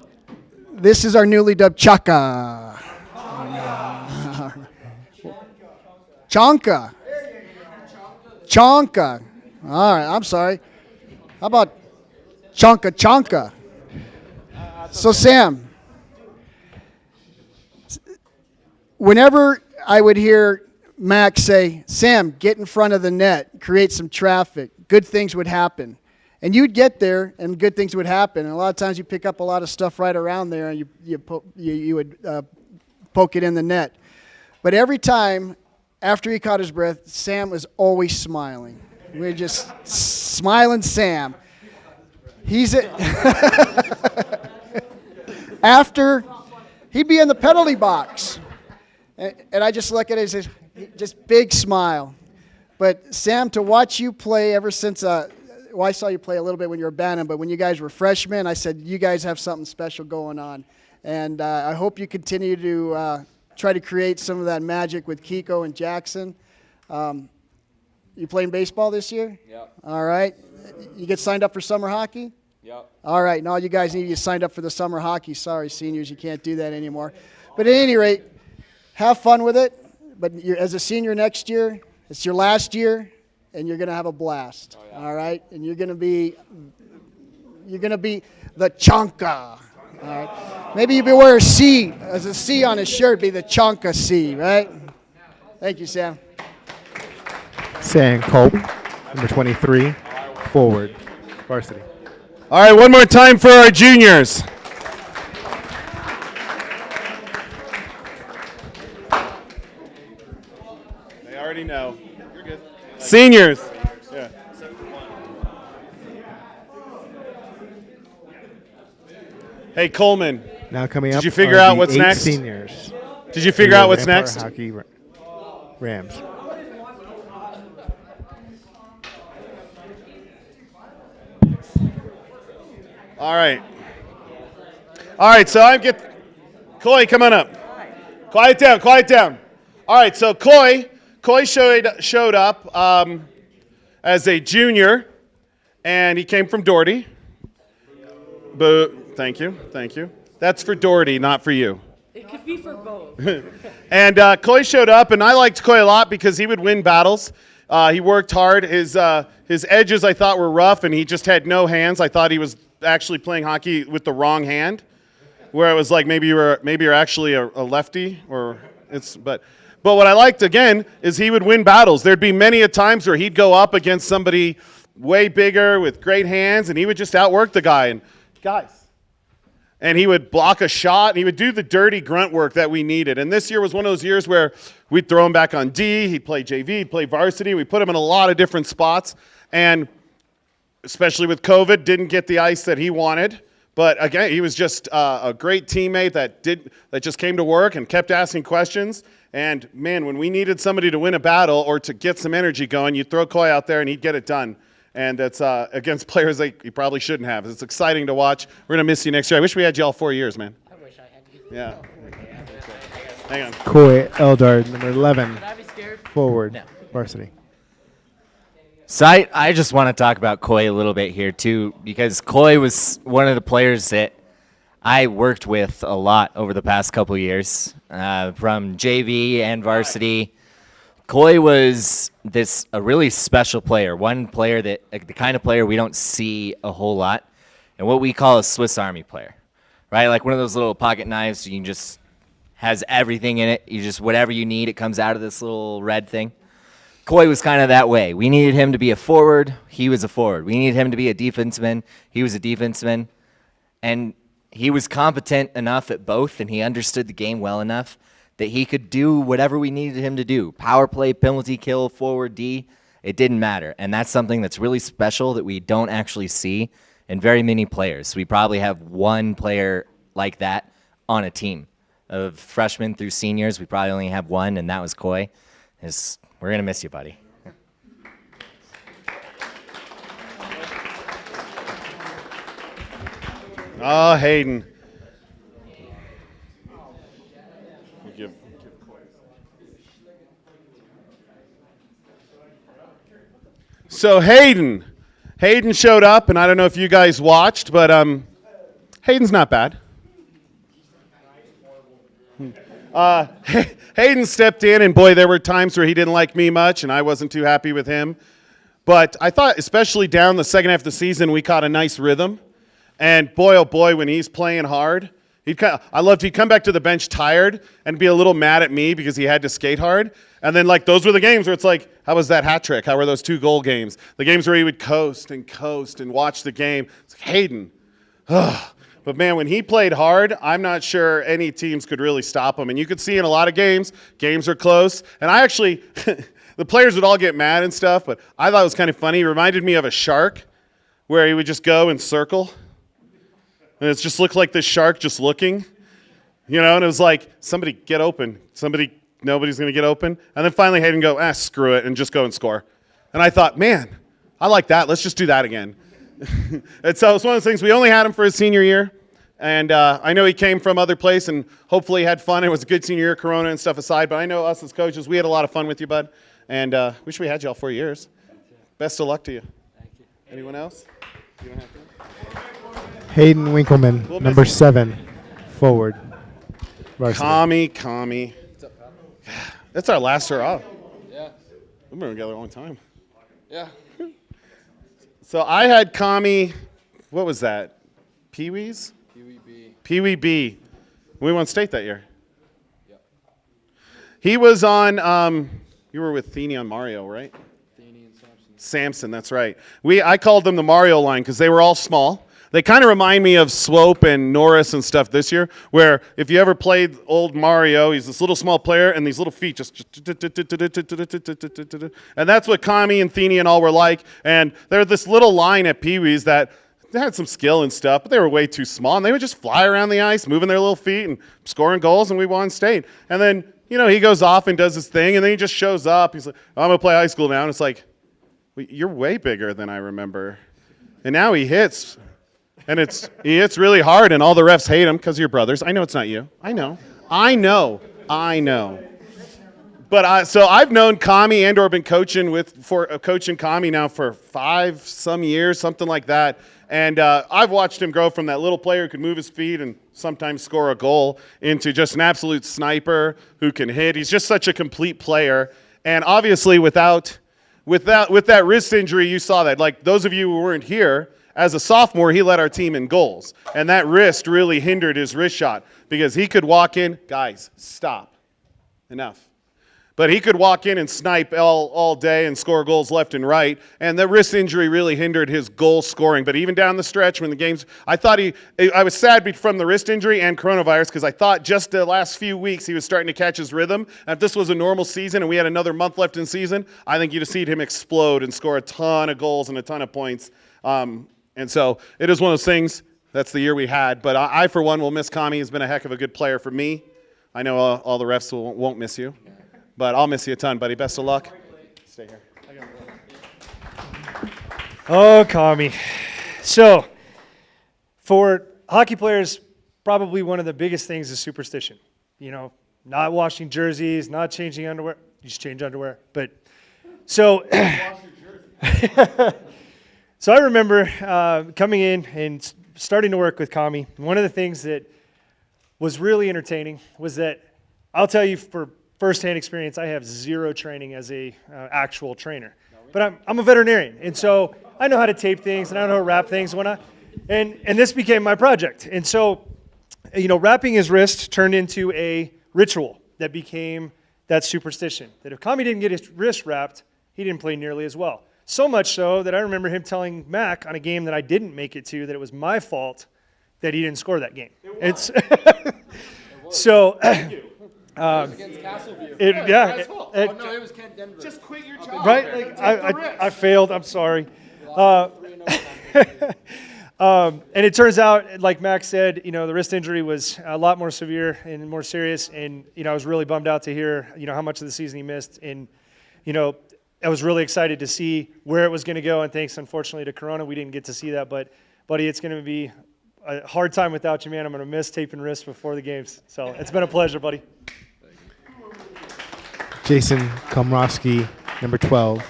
this is our newly dubbed Chaka. Chonka. Chonka. All right, I'm sorry. How about Chonka? So, Sam, whenever I would hear Max say, Sam, get in front of the net, create some traffic, good things would happen. And you'd get there, and good things would happen. And a lot of times you pick up a lot of stuff right around there, and you would poke it in the net. But every time, after he caught his breath, Sam was always smiling. We were just smiling Sam. After, he'd be in the penalty box. And I just look at it and say, just big smile. But Sam, to watch you play ever since... Well, I saw you play a little bit when you were Bantam, but when you guys were freshmen, I said, you guys have something special going on. And I hope you continue to try to create some of that magic with Kiko and Jackson. You playing baseball this year? Yep. All right. You get signed up for summer hockey? Yep. All right. And all you guys need to get signed up for the summer hockey. Sorry, seniors, you can't do that anymore. But at any rate, have fun with it. But as a senior next year, it's your last year. And you're going to have a blast, all right? And you're going to be the Chonka, all right? Maybe you wear a C, as a C on his shirt, be the Chonka C, right? Thank you, Sam. Sam Culp, number 23, forward, varsity. All right, one more time for our juniors. know. You're good. Seniors. Yeah. Hey, Coleman. Now coming up. Did you figure are out the what's 8 next? Seniors. Did you figure out what's Rampart next? Hockey Rams. All right. All right, so I get Coy, come on up. Quiet down, quiet down. All right, so Coy showed up as a junior, and he came from Doherty. Thank you. That's for Doherty, not for you. It could be for both. And Coy showed up, and I liked Coy a lot because he would win battles. He worked hard. His edges I thought were rough, and he just had no hands. I thought he was actually playing hockey with the wrong hand, where it was like maybe you're actually a lefty, but what I liked again is he would win battles. There'd be many a times where he'd go up against somebody way bigger with great hands, and he would just outwork the guy. And he would block a shot, and he would do the dirty grunt work that we needed. And this year was one of those years where we'd throw him back on D, he'd play JV, he'd play varsity. We put him in a lot of different spots, and especially with COVID, didn't get the ice that he wanted. But again, he was just a great teammate that just came to work and kept asking questions. And man, when we needed somebody to win a battle or to get some energy going, you'd throw Coy out there and he'd get it done. And it's against players that you probably shouldn't have. It's exciting to watch. We're going to miss you next year. I wish we had you all 4 years, man. I wish I had you. Yeah. Hang on. Coy Eldard, number 11, Should I be scared? forward, No. varsity. So I just want to talk about Coy a little bit here too, because Coy was one of the players that I worked with a lot over the past couple years, from JV and varsity. Coy was a really special player, one player that the kind of player we don't see a whole lot, and what we call a Swiss Army player, right? Like one of those little pocket knives. You can just has everything in it. You just whatever you need, it comes out of this little red thing. Coy was kind of that way. We needed him to be a forward. He was a forward. We needed him to be a defenseman. He was a defenseman. And he was competent enough at both, and he understood the game well enough that he could do whatever we needed him to do. Power play, penalty kill, forward, D, it didn't matter. And that's something that's really special that we don't actually see in very many players. We probably have one player like that on a team. Of freshmen through seniors, we probably only have one, and that was Coy. We're going to miss you, buddy. Oh, Hayden. So Hayden showed up, and I don't know if you guys watched, but Hayden's not bad. Hayden stepped in, and boy, there were times where he didn't like me much, and I wasn't too happy with him. But I thought, especially down the second half of the season, we caught a nice rhythm. And boy, oh boy, when he's playing hard, he'd come back to the bench tired and be a little mad at me because he had to skate hard. And then, like, those were the games where it's like, how was that hat trick? How were those 2 goal games? The games where he would coast and watch the game. It's like, Hayden. Ugh. But, man, when he played hard, I'm not sure any teams could really stop him. And you could see in a lot of games are close. And I actually, the players would all get mad and stuff, but I thought it was kind of funny. He reminded me of a shark where he would just go and circle. And it just looked like this shark just looking. You know, and it was like, somebody get open. Nobody's going to get open. And then finally Hayden go, screw it, and just go and score. And I thought, man, I like that. Let's just do that again. And so it's one of those things. We only had him for his senior year. And I know he came from other place and hopefully had fun. It was a good senior year, Corona and stuff aside. But I know us as coaches, we had a lot of fun with you, bud. And wish we had you all 4 years. Best of luck to you. Thank you. Anyone else? You don't have to. Hayden Winkleman, number 7, forward, varsity. Kami. That's our last hurrah. Yeah. We've been together a long time. Yeah. So I had Kami, what was that? Pee-wees? Pee-wee B. We won state that year. Yep. He was on, you were with Thenie on Mario, right? Thenie and Samson. Samson, that's right. I called them the Mario line because they were all small. They kind of remind me of Swope and Norris and stuff this year, where if you ever played old Mario, he's this little small player and these little feet just, and that's what Kami and Thenie and all were like. And they're this little line at Pee Wee's that they had some skill and stuff, but they were way too small, and they would just fly around the ice, moving their little feet and scoring goals, and we won state. And then, he goes off and does his thing, and then he just shows up. He's like, I'm going to play high school now. And it's like, well, you're way bigger than I remember. And now he hits, and he hits really hard, and all the refs hate him because of your brothers. I know it's not you. I know. But so I've known Kami and/or been coaching coaching Kami now for 5 some years, something like that. And I've watched him grow from that little player who could move his feet and sometimes score a goal into just an absolute sniper who can hit. He's just such a complete player. And obviously, with that wrist injury, you saw that. Like those of you who weren't here, as a sophomore, he led our team in goals, and that wrist really hindered his wrist shot because he could walk in. Guys, stop. Enough. But he could walk in and snipe all day and score goals left and right. And the wrist injury really hindered his goal scoring. But even down the stretch when the games, I was sad from the wrist injury and coronavirus because I thought just the last few weeks he was starting to catch his rhythm. And if this was a normal season and we had another month left in season, I think you'd have seen him explode and score a ton of goals and a ton of points. And so it is one of those things. That's the year we had. But I for one, will miss Kami. He's been a heck of a good player for me. I know all the refs won't miss you. But I'll miss you a ton, buddy. Best of luck. Stay here. Oh, Kami. So, for hockey players, probably one of the biggest things is superstition. Not washing jerseys, not changing underwear. You just change underwear. But so, so I remember coming in and starting to work with Kami. One of the things that was really entertaining was that I'll tell you for firsthand experience, I have zero training as a actual trainer, but I'm a veterinarian, and so I know how to tape things and I know how to wrap things and this became my project. And so, wrapping his wrist turned into a ritual that became that superstition that if Kami didn't get his wrist wrapped, he didn't play nearly as well. So much so that I remember him telling Mac on a game that I didn't make it to that it was my fault that he didn't score that game. It's so. Against Castleview. It was Kent Denver. Just quit your job. Right? I failed. I'm sorry. And it turns out, like Max said, the wrist injury was a lot more severe and more serious. And, I was really bummed out to hear, how much of the season he missed. And, I was really excited to see where it was going to go. And thanks, unfortunately, to Corona, we didn't get to see that. But, buddy, it's going to be a hard time without you, man. I'm going to miss taping wrists before the games. So it's been a pleasure, buddy. Jason Komrowski, number 12,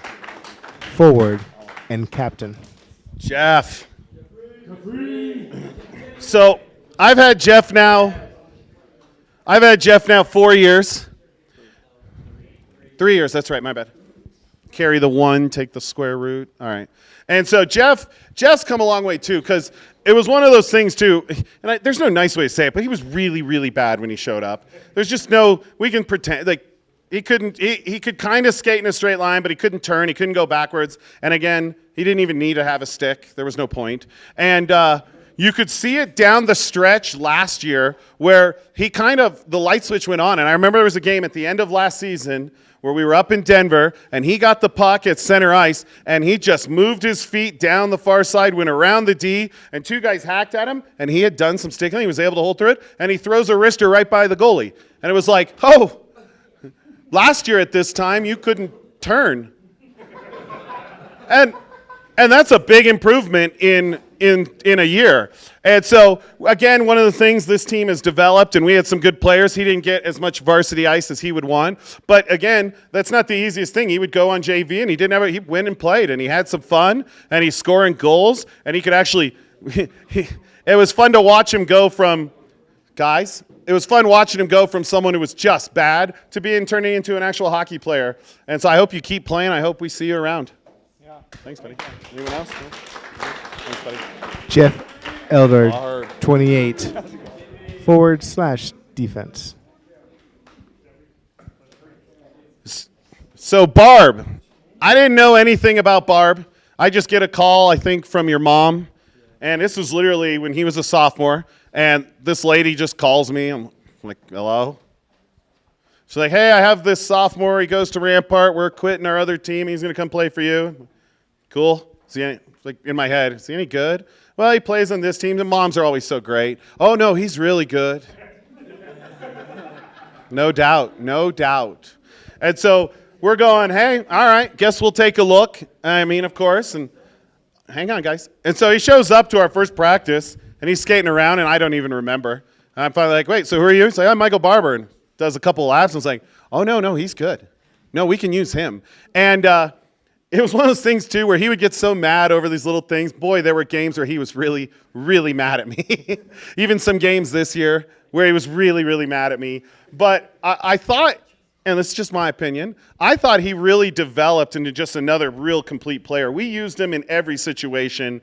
forward and captain. Jeff. So I've had Jeff now 4 years. 3 years, that's right, my bad. Carry the 1, take the square root. All right. And so Jeff's come a long way too, because it was one of those things too, and there's no nice way to say it, but he was really, really bad when he showed up. There's just we can pretend, he could kind of skate in a straight line, but he couldn't turn, he couldn't go backwards. And again, he didn't even need to have a stick. There was no point. And you could see it down the stretch last year where the light switch went on. And I remember there was a game at the end of last season where we were up in Denver, and he got the puck at center ice, and he just moved his feet down the far side, went around the D, and 2 guys hacked at him, and he had done some stickling. He was able to hold through it, and he throws a wrister right by the goalie. And it was like, oh, last year at this time, you couldn't turn. And that's a big improvement in a year. And so, again, one of the things this team has developed, and we had some good players. He didn't get as much varsity ice as he would want. But, again, that's not the easiest thing. He would go on JV, and he went and played, and he had some fun, and he's scoring goals, and he could actually it was fun to watch him go from, guys, it was fun watching him go from someone who was just bad to turning into an actual hockey player. And so I hope you keep playing. I hope we see you around. Yeah. Thanks, buddy. Anyone else? No? Thanks, buddy. Jeff Elder, 28, forward/defense. So Barb, I didn't know anything about Barb. I just get a call, I think, from your mom, And this was literally when he was a sophomore, and this lady just calls me. I'm like, hello? She's like, hey, I have this sophomore. He goes to Rampart. We're quitting our other team. He's going to come play for you. Cool. Like in my head, is he any good? Well, he plays on this team. The moms are always so great. Oh, no, he's really good. No doubt. No doubt. And so we're going, hey, all right, guess we'll take a look. I mean, of course, and hang on, guys. And so he shows up to our first practice, and he's skating around, and I don't even remember. And I'm finally like, wait, so who are you? He's like, I'm Michael Barber, and does a couple of laps, and was like, oh, no, he's good. No, we can use him. And it was one of those things, too, where he would get so mad over these little things. Boy, there were games where he was really, really mad at me. Even some games this year where he was really, really mad at me. But I thought, and this is just my opinion, I thought he really developed into just another real complete player. We used him in every situation.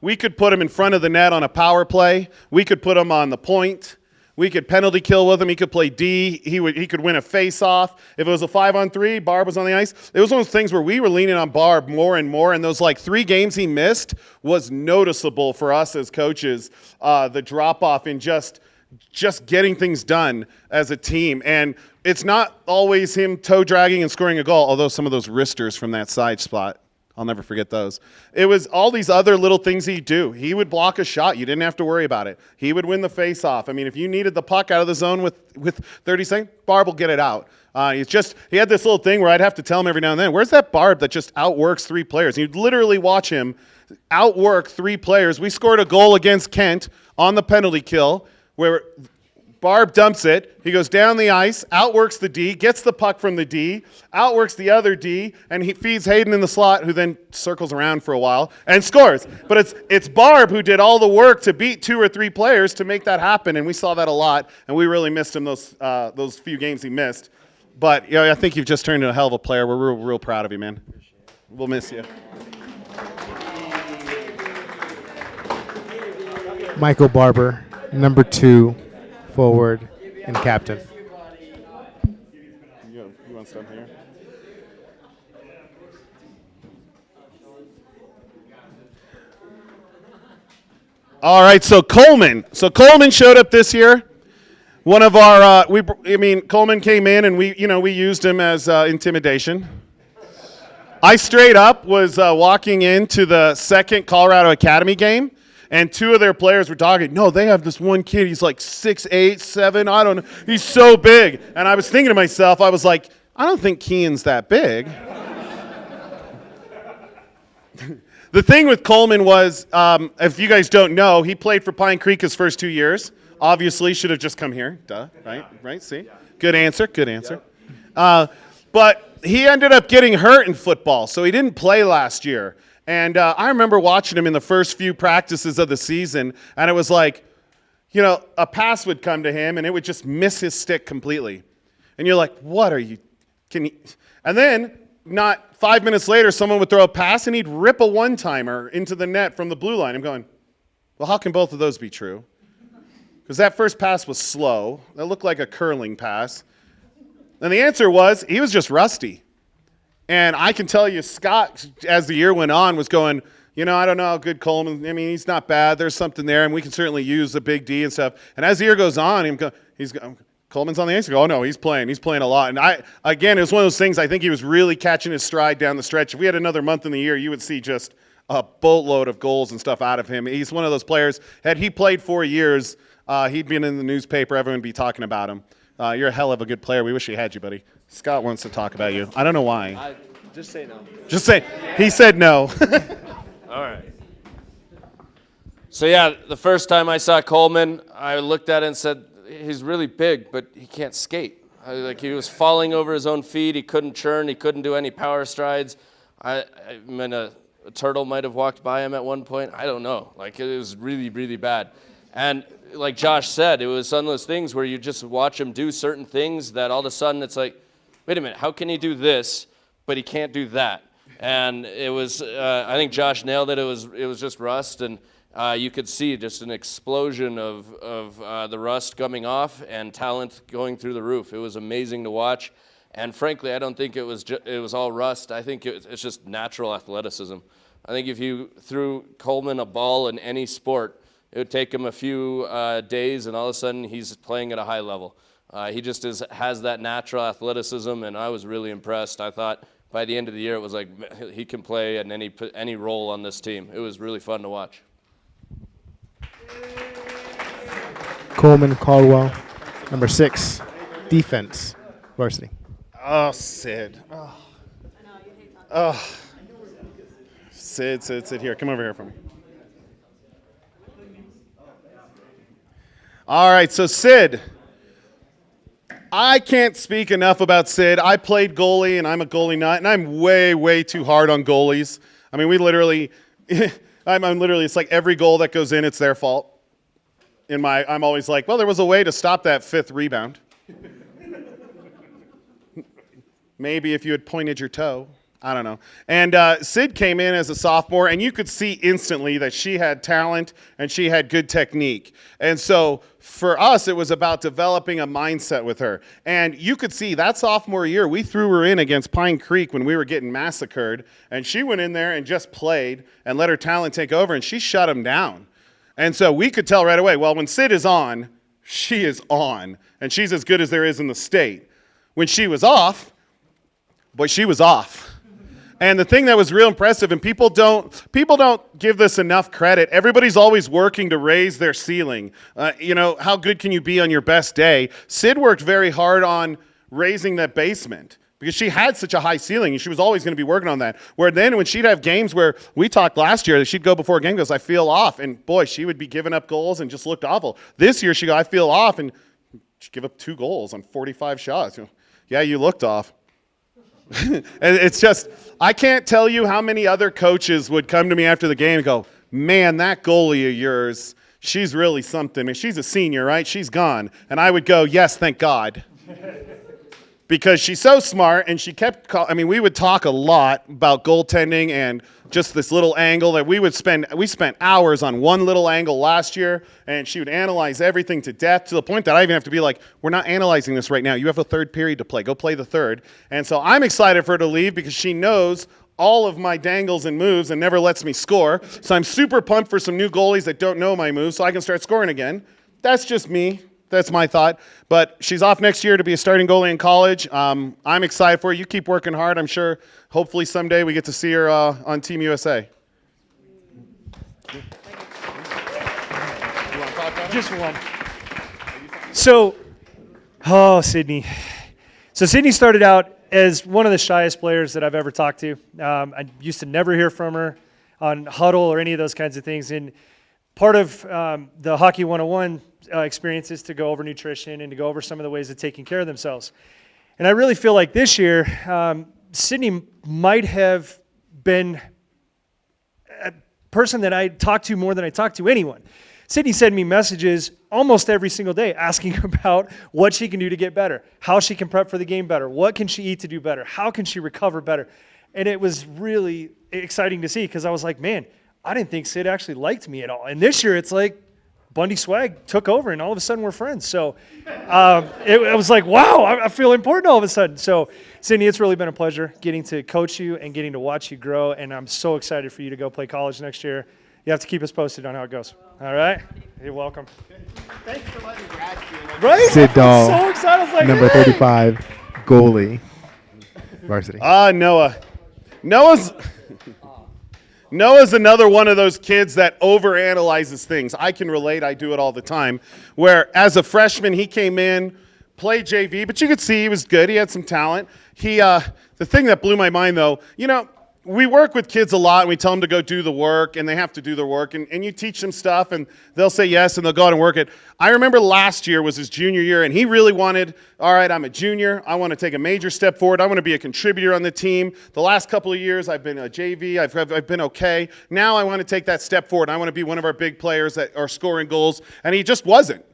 We could put him in front of the net on a power play. We could put him on the point. We could penalty kill with him. He could play D. He could win a face-off. If it was a 5-on-3, Barb was on the ice. It was one of those things where we were leaning on Barb more and more, and those 3 games he missed was noticeable for us as coaches, the drop-off in just getting things done as a team. And it's not always him toe-dragging and scoring a goal, although some of those wristers from that side spot, I'll never forget those. It was all these other little things he'd do. He would block a shot. You didn't have to worry about it. He would win the face-off. I mean, if you needed the puck out of the zone with 30 seconds, Barb will get it out. He had this little thing where I'd have to tell him every now and then, where's that Barb that just outworks 3 players? And you'd literally watch him outwork 3 players. We scored a goal against Kent on the penalty kill where Barb dumps it. He goes down the ice, outworks the D, gets the puck from the D, outworks the other D, and he feeds Hayden in the slot, who then circles around for a while and scores. But it's Barb who did all the work to beat 2 or 3 players to make that happen, and we saw that a lot, and we really missed him those few games he missed. But I think you've just turned into a hell of a player. We're real proud of you, man. We'll miss you. Michael Barber, number 2, forward and captain. You want some here? All right, so Coleman. So Coleman showed up this year. One of our, Coleman came in and we used him as intimidation. I straight up was walking into the second Colorado Academy game, and 2 of their players were talking, no, they have this one kid, he's like 6'8", 7, I don't know, he's so big. And I was thinking to myself, I was like, I don't think Kean's that big. The thing with Coleman was, if you guys don't know, he played for Pine Creek his first 2 years. Obviously, should have just come here. Duh, right, see? Good answer. But he ended up getting hurt in football, so he didn't play last year. And I remember watching him in the first few practices of the season, and it was like, a pass would come to him, and it would just miss his stick completely. And you're like, what are you? And then, not 5 minutes later, someone would throw a pass, and he'd rip a one-timer into the net from the blue line. I'm going, well, how can both of those be true? Because that first pass was slow. That looked like a curling pass. And the answer was, he was just rusty. And I can tell you, Scott, as the year went on, was going, I don't know how good Coleman, he's not bad. There's something there, and we can certainly use a big D and stuff. And as the year goes on, Coleman's on the ice. I go, oh, no, he's playing a lot. And it was one of those things, I think he was really catching his stride down the stretch. If we had another month in the year, you would see just a boatload of goals and stuff out of him. He's one of those players, had he played 4 years, he'd been in the newspaper, everyone would be talking about him. You're a hell of a good player. We wish we had you, buddy. Scott wants to talk about you. I don't know why. Just say no. Just say, he said no. All right. So, the first time I saw Coleman, I looked at it and said, he's really big, but he can't skate. He was falling over his own feet. He couldn't churn. He couldn't do any power strides. A turtle might have walked by him at one point. I don't know. It was really, really bad. And like Josh said, it was some of those things where you just watch him do certain things that all of a sudden it's like, wait a minute, how can he do this, but he can't do that? And it was, I think Josh nailed it. It was just rust, and you could see just an explosion of the rust coming off and talent going through the roof. It was amazing to watch. And frankly, I don't think it was all rust. I think it's just natural athleticism. I think if you threw Coleman a ball in any sport, it would take him a few days, and all of a sudden he's playing at a high level. He just has that natural athleticism, and I was really impressed. I thought by the end of the year it was like he can play in any role on this team. It was really fun to watch. Coleman Caldwell, number 6, defense, varsity. Oh, Sid. Oh. Sid, here. Come over here for me. All right, so Sid. I can't speak enough about Sid. I played goalie, and I'm a goalie nut, and I'm way, way too hard on goalies. I mean, we literally, I'm literally, it's like every goal that goes in, it's their fault. I'm always like, well, there was a way to stop that 5th rebound. Maybe if you had pointed your toe. I don't know. And Sid came in as a sophomore, and you could see instantly that she had talent and she had good technique. And so for us, it was about developing a mindset with her. And you could see that sophomore year, we threw her in against Pine Creek when we were getting massacred. And she went in there and just played and let her talent take over, and she shut them down. And so we could tell right away, well, when Sid is on, she is on. And she's as good as there is in the state. When she was off, boy, she was off. And the thing that was real impressive, and people don't give this enough credit, everybody's always working to raise their ceiling. How good can you be on your best day? Sid worked very hard on raising that basement because she had such a high ceiling, and she was always going to be working on that. Where then when she'd have games where we talked last year, that she'd go before a game, goes, I feel off. And boy, she would be giving up goals and just looked awful. This year, she go, I feel off, and she'd give up 2 goals on 45 shots. Yeah, you looked off. And it's just, I can't tell you how many other coaches would come to me after the game and go, man, that goalie of yours, she's really something. I mean, she's a senior, right? She's gone. And I would go, yes, thank God. Because she's so smart, and she kept, we would talk a lot about goaltending and just this little angle that we spent hours on one little angle last year, and she would analyze everything to death to the point that I even have to be like, we're not analyzing this right now. You have a 3rd period to play. Go play the 3rd. And so I'm excited for her to leave because she knows all of my dangles and moves and never lets me score. So I'm super pumped for some new goalies that don't know my moves so I can start scoring again. That's just me. That's my thought. But she's off next year to be a starting goalie in college. I'm excited for her. You keep working hard. I'm sure hopefully someday we get to see her on Team USA. Just one. Sydney. So Sydney started out as one of the shyest players that I've ever talked to. I used to never hear from her on huddle or any of those kinds of things. And part of the Hockey 101 experience is to go over nutrition and to go over some of the ways of taking care of themselves. And I really feel like this year, Sydney might have been a person that I talked to more than I talked to anyone. Sydney sent me messages almost every single day asking about what she can do to get better, how she can prep for the game better, what can she eat to do better, how can she recover better. And it was really exciting to see because I was like, man, I didn't think Sid actually liked me at all. And this year it's like Bundy Swag took over and all of a sudden we're friends. So it was like, wow, I feel important all of a sudden. So Sydney, it's really been a pleasure getting to coach you and getting to watch you grow. And I'm so excited for you to go play college next year. You have to keep us posted on how it goes. All right? You're welcome. Thanks for letting me grad you. Right? Sid Dahl, So excited. I was like, number hey. 35, goalie, varsity. Noah. Noah's another one of those kids that overanalyzes things. I can relate. I do it all the time. Where as a freshman, he came in, played JV, but you could see he was good. He had some talent. The thing that blew my mind, though, we work with kids a lot, and we tell them to go do the work, and they have to do their work, and you teach them stuff, and they'll say yes, and they'll go out and work it. I remember last year was his junior year, and he really wanted, all right, I'm a junior. I want to take a major step forward. I want to be a contributor on the team. The last couple of years, I've been a JV. I've been okay. Now I want to take that step forward. I want to be one of our big players that are scoring goals, and he just wasn't.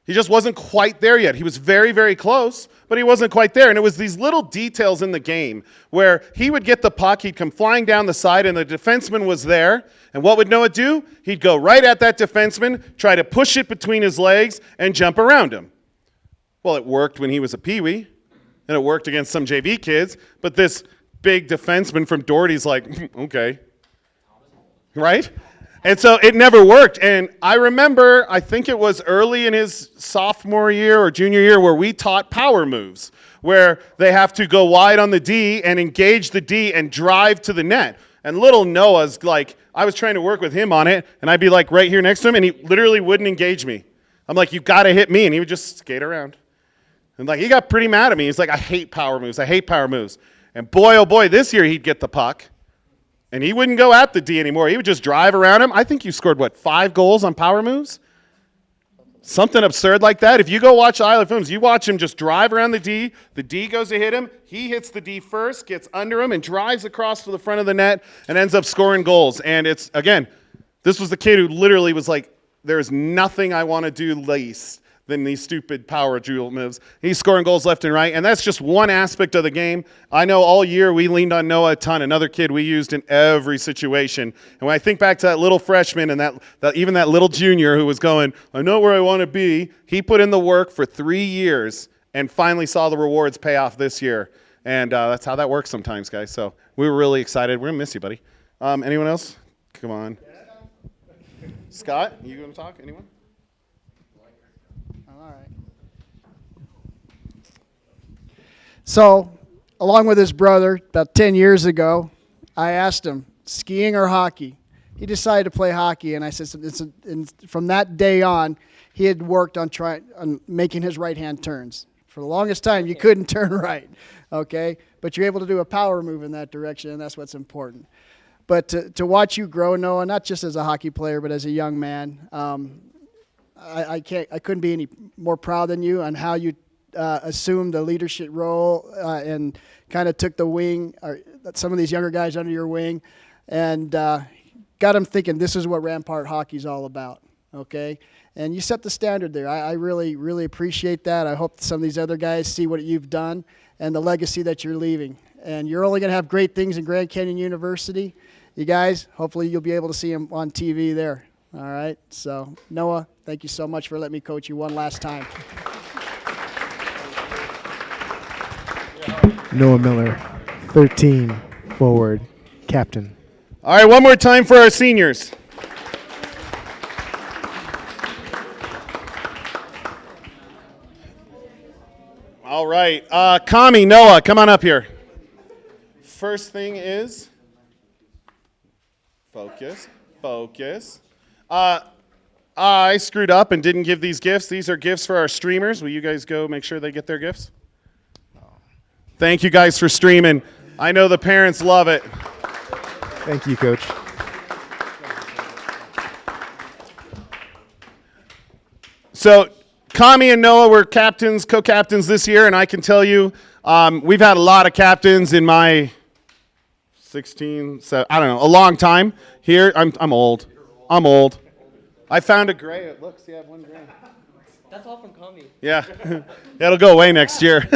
He just wasn't quite there yet. He was very, very close, but he wasn't quite there. And it was these little details in the game where he would get the puck, he'd come flying down the side, and the defenseman was there. And what would Noah do? He'd go right at that defenseman, try to push it between his legs, and jump around him. Well, it worked when he was a peewee, and it worked against some JV kids, but this big defenseman from Doherty's like, okay. right? And so it never worked. And I remember, I think it was early in his sophomore year or junior year where we taught power moves, where they have to go wide on the D and engage the D and drive to the net. And little Noah's like, I was trying to work with him on it, and I'd be like right here next to him, and he literally wouldn't engage me. I'm like, you got to hit me, and he would just skate around. And like, he got pretty mad at me. He's like, I hate power moves. I hate power moves. And boy, oh boy, this year he'd get the puck. And he wouldn't go at the D anymore. He would just drive around him. I think you scored, 5 goals on power moves? Something absurd like that. If you go watch Isle of Films, you watch him just drive around the D goes to hit him, he hits the D first, gets under him, and drives across to the front of the net and ends up scoring goals. And it's, again, this was the kid who literally was like, there's nothing I want to do least than these stupid power drill moves. He's scoring goals left and right, and that's just one aspect of the game. I know all year we leaned on Noah a ton, another kid we used in every situation. And when I think back to that little freshman and that even that little junior who was going, I know where I want to be, he put in the work for 3 years and finally saw the rewards pay off this year. And that's how that works sometimes, guys. So we were really excited. We're going to miss you, buddy. Anyone else? Come on. Scott, you going to talk? Anyone? All right. So, along with his brother, about 10 years ago, I asked him, skiing or hockey? He decided to play hockey, and I said, and from that day on, he had worked on making his right-hand turns. For the longest time, you couldn't turn right, okay? But you're able to do a power move in that direction, and that's what's important. But to watch you grow, Noah, not just as a hockey player, but as a young man, I couldn't be any more proud than you on how you assumed the leadership role and kind of took the wing, or some of these younger guys under your wing, and got them thinking this is what Rampart hockey's all about, okay? And you set the standard there. I really, really appreciate that. I hope some of these other guys see what you've done and the legacy that you're leaving. And you're only going to have great things in Grand Canyon University. You guys, hopefully you'll be able to see them on TV there. All right? So, Noah, thank you so much for letting me coach you one last time. Noah Miller, 13, forward, captain. All right, one more time for our seniors. All right, Kami, Noah, come on up here. First thing is, focus. I screwed up and didn't give these gifts. These are gifts for our streamers. Will you guys go make sure they get their gifts? Thank you guys for streaming. I know the parents love it. Thank you, Coach. So Kami and Noah were captains, co-captains this year, and I can tell you we've had a lot of captains in my 16, I don't know, a long time here. I'm old. I found a gray. Look, see, I have one gray. That's all from Kami. Yeah, it'll go away next year.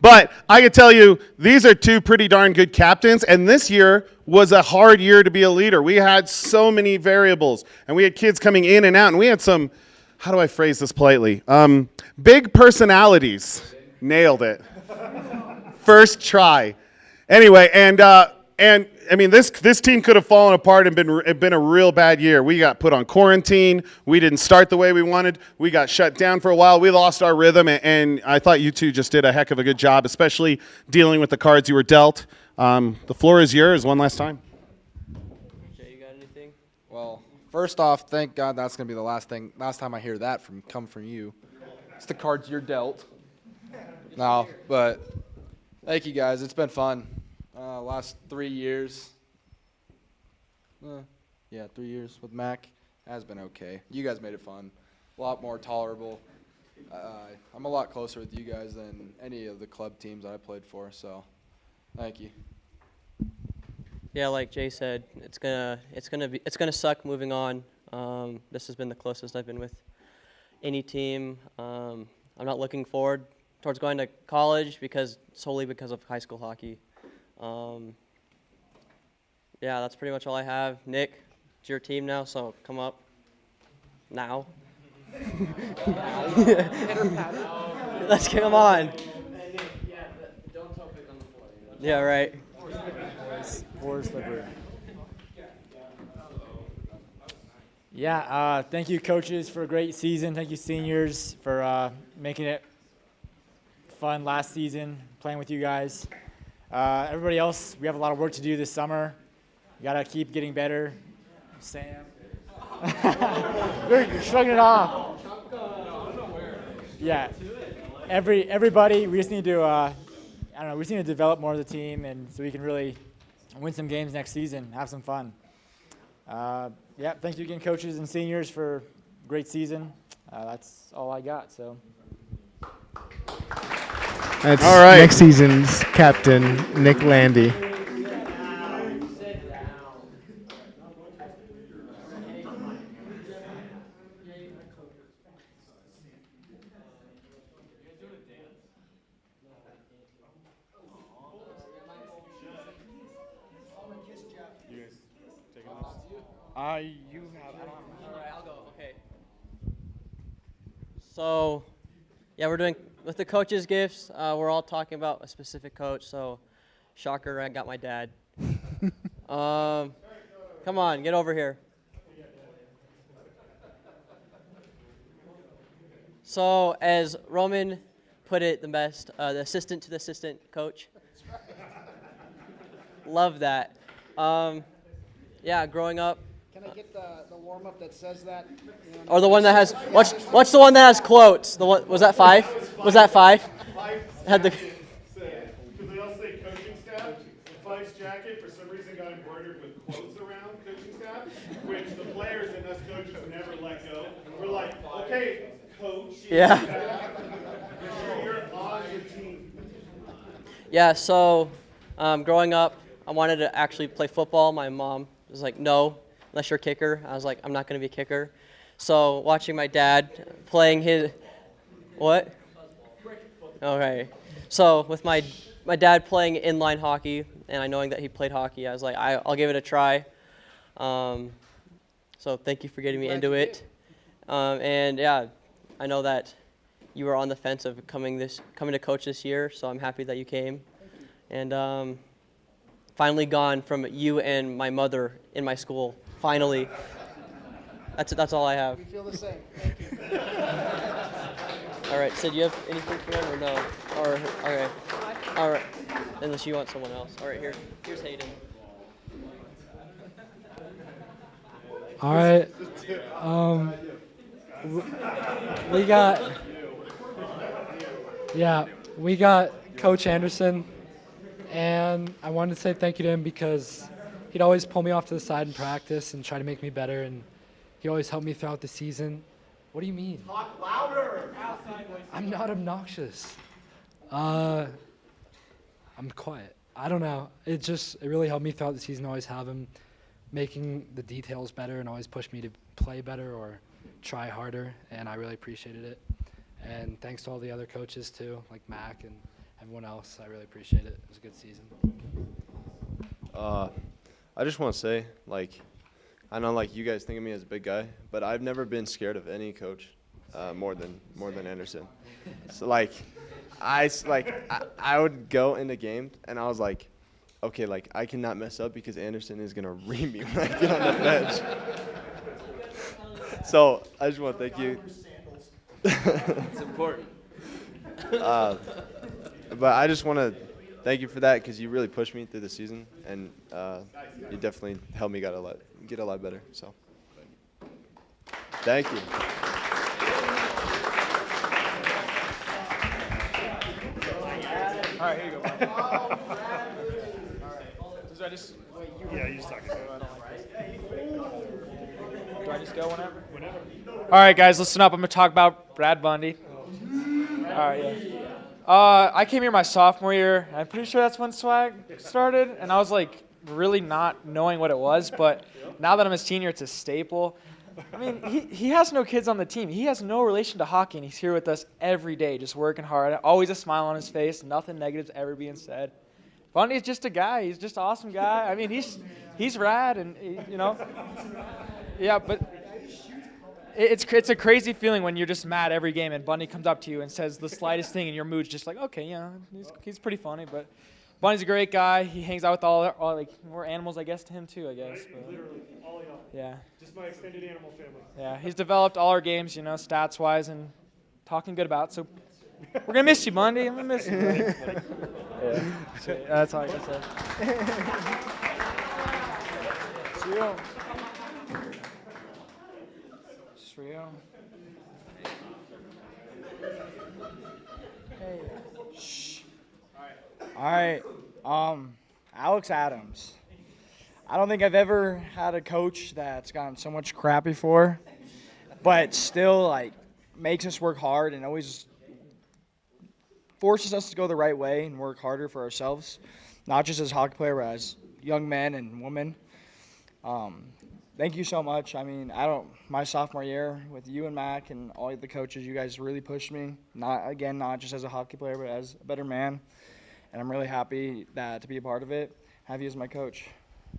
But I can tell you, these are two pretty darn good captains, and this year was a hard year to be a leader. We had so many variables, and we had kids coming in and out, and we had some, how do I phrase this politely? Big personalities. Nailed it. First try. Anyway, and I mean, this team could have fallen apart and been a real bad year. We got put on quarantine. We didn't start the way we wanted. We got shut down for a while. We lost our rhythm, and I thought you two just did a heck of a good job, especially dealing with the cards you were dealt. The floor is yours one last time. Jay, you got anything? Well, first off, thank God that's going to be the last time I hear that come from you. It's the cards you're dealt. No, but thank you guys. It's been fun. Last 3 years. 3 years with Mac has been okay. You guys made it fun. A lot more tolerable. I'm a lot closer with you guys than any of the club teams I played for, so thank you. Yeah, like Jay said, it's gonna suck moving on. This has been the closest I've been with any team. I'm not looking forward towards going to college solely because of high school hockey. Yeah, that's pretty much all I have. Nick, it's your team now, so come up now. Let's get him on. Yeah, right. Where's the group? Yeah, thank you, coaches, for a great season. Thank you, seniors, for making it fun last season, playing with you guys. Everybody else, we have a lot of work to do this summer. We got to keep getting better. Sam. You're shrugging it off. Yeah. Everybody, we just need to, I don't know, we just need to develop more as a team, and so we can really win some games next season, have some fun. Yeah, thank you again, coaches and seniors, for a great season. That's all I got. So. That's All right. next season's captain, Nick Landy. You have. All right, I'll go. Okay. So, yeah, we're doing with the coaches' gifts. We're all talking about a specific coach. So, shocker, I got my dad. Come on, get over here. So, as Roman put it the best, the assistant to the assistant coach. Love that. Yeah, growing up. Can I get the warm up that says that? Or the one that has what's the one that has quotes? The one was that 5? Was that 5? Had the Because they all say coaching staff. Fife's jacket, for some reason, got embroidered with quotes around coaching staff, which the players and us coaches never let go. We're like, okay, coach. Yeah. You're on your team. Yeah, so growing up, I wanted to actually play football. My mom was like, no, unless you're a kicker. I was like, I'm not going to be a kicker. So watching my dad playing his, what? Okay. So with my dad playing inline hockey, and I knowing that he played hockey, I was like, I'll give it a try. So thank you for getting me into it. And yeah, I know that you were on the fence of coming to coach this year, so I'm happy that you came. And finally gone from you and my mother in my school. Finally. That's all I have. We feel the same. Thank you. All right, Sid, you have anything for him or no? Or okay. All right. Unless you want someone else. All right, here's Hayden. All right. We got Coach Anderson, and I wanted to say thank you to him because he'd always pull me off to the side in practice and try to make me better, and he always helped me throughout the season. What do you mean? Talk louder. I'm not obnoxious. I'm quiet. I don't know. It really helped me throughout the season. Always have him making the details better and always push me to play better or try harder, and I really appreciated it. And thanks to all the other coaches too, like Mac and everyone else. I really appreciate it. It was a good season. I just want to say, I know you guys think of me as a big guy, but I've never been scared of any coach more than Anderson. So I would go into games and I was like, okay, I cannot mess up because Anderson is gonna ream me when I get on the bench. So I just want to thank you. It's important. But I just want to thank you for that because you really pushed me through the season, and you definitely helped me get a lot better. So, thank you. All right, here you go. Do I just? Yeah, you just talking. Do I just go whenever? All right, guys, listen up. I'm gonna talk about Brad Bundy. All right, yeah. I came here my sophomore year. I'm pretty sure that's when swag started, and I was really not knowing what it was. But now that I'm a senior, it's a staple. I mean, he has no kids on the team. He has no relation to hockey, and he's here with us every day, just working hard. Always a smile on his face. Nothing negative's ever being said. Bundy's just a guy. He's just an awesome guy. I mean, he's rad, and yeah, but it's a crazy feeling when you're just mad every game, and Bundy comes up to you and says the slightest thing, and your mood's just okay, yeah, he's pretty funny, but Bundy's a great guy. He hangs out with all we're animals, I guess, to him too, I guess. But. Literally, all y'all. Yeah. Just my extended animal family. Yeah, he's developed all our games, you know, stats-wise and talking good about. So we're gonna miss you, Bundy. I'm gonna miss you. Buddy. Yeah. So, that's all I can say. See you. Just for you. Hey. Shh. All right. Alex Adams. I don't think I've ever had a coach that's gotten so much crap before, but still like makes us work hard and always forces us to go the right way and work harder for ourselves, not just as a hockey player, but as young men and women. Thank you so much. I mean, my sophomore year with you and Mac and all the coaches, you guys really pushed me. Not just as a hockey player, but as a better man. And I'm really happy to be a part of it. Have you as my coach.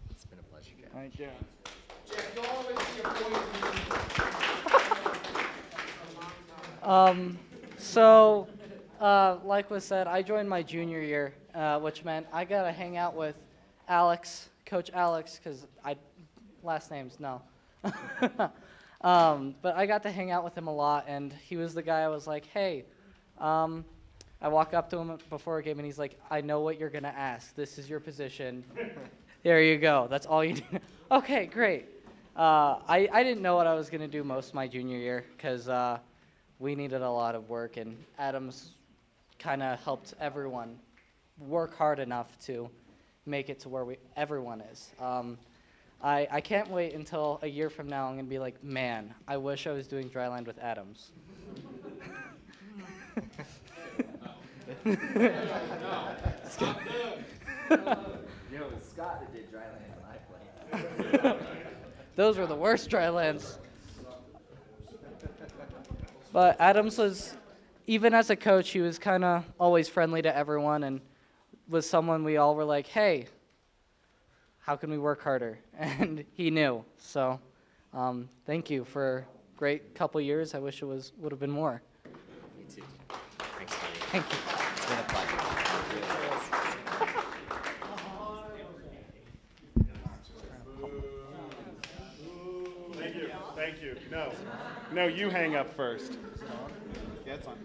It's been a pleasure, guys. Thank you. Like was said, I joined my junior year, which meant I got to hang out with Alex, Coach Alex, because last name's no. But I got to hang out with him a lot, and he was the guy I was like, hey, I walk up to him before a game, and he's like, I know what you're going to ask. This is your position. There you go. That's all you do. Okay, great. I didn't know what I was going to do most of my junior year because we needed a lot of work, and Adams kind of helped everyone work hard enough to make it to where everyone is. I can't wait until a year from now. I'm going to be like, man, I wish I was doing dryland with Adams. Yo, Scott did dryland when I played. Those were the worst drylands. But Adams was, even as a coach, he was kind of always friendly to everyone and was someone we all were like, hey, how can we work harder? And he knew. So thank you for a great couple years. I wish it would have been more. Me too. Thanks, buddy. Thank you. It's been a pleasure. Thank you. No, you hang up first. Yeah, it's on.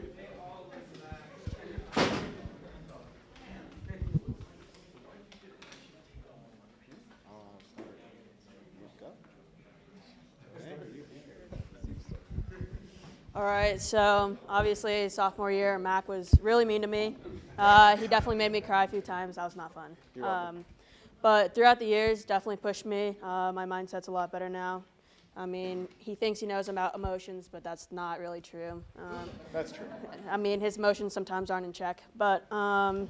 All right, so obviously sophomore year, Mac was really mean to me. He definitely made me cry a few times. That was not fun. But throughout the years, definitely pushed me. My mindset's a lot better now. I mean, he thinks he knows about emotions, but that's not really true. That's true. I mean, his emotions sometimes aren't in check. But, I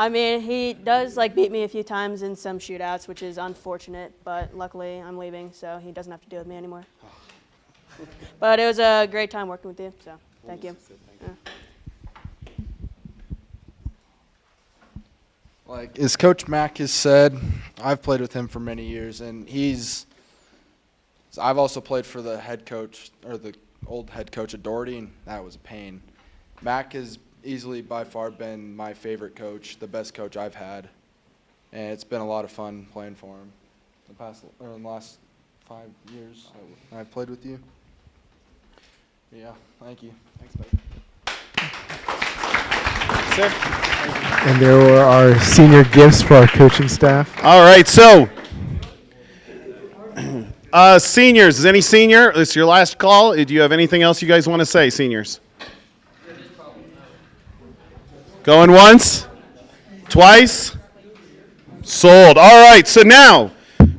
mean, he does, beat me a few times in some shootouts, which is unfortunate. But luckily, I'm leaving, so he doesn't have to deal with me anymore. But it was a great time working with you, so thank you. Like as Coach Mack has said, I've played with him for many years, and I've also played for the head coach, or the old head coach at Doherty, and that was a pain. Mack has easily by far been my favorite coach, the best coach I've had, and it's been a lot of fun playing for him in the last 5 years that I've played with you. Yeah, thank you. Thanks, buddy. And there were our senior gifts for our coaching staff. All right, so seniors, is any senior? This is your last call. Do you have anything else you guys want to say, seniors? Going once? Twice? Sold. All right, so now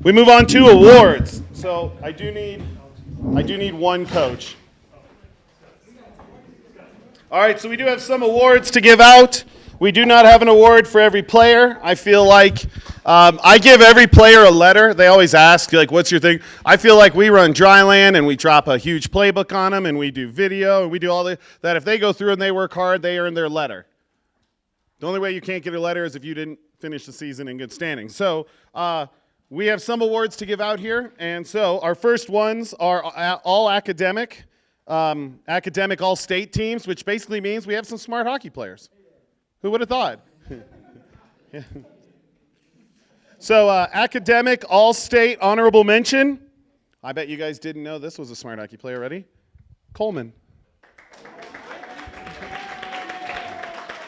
we move on to awards. So I do need one coach. All right, so we do have some awards to give out. We do not have an award for every player. I feel like I give every player a letter. They always ask, what's your thing? I feel like we run dryland and we drop a huge playbook on them and we do video and we do all that. If they go through and they work hard, they earn their letter. The only way you can't get a letter is if you didn't finish the season in good standing. So we have some awards to give out here. And so our first ones are all academic. Academic all-state teams, which basically means we have some smart hockey players. Who would have thought? Yeah. So academic, all-state, honorable mention. I bet you guys didn't know this was a smart hockey player. Ready? Coleman.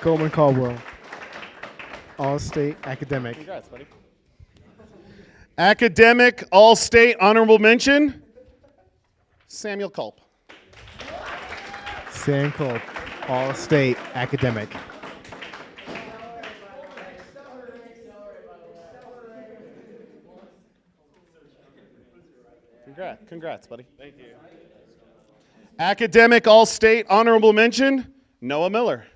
Coleman Caldwell. All-state academic. Congrats, buddy. Academic, all-state, honorable mention. Samuel Culp. Sam Culp. All-state academic. Congrats, buddy. Thank you. Academic, all-state, honorable mention. Noah Miller.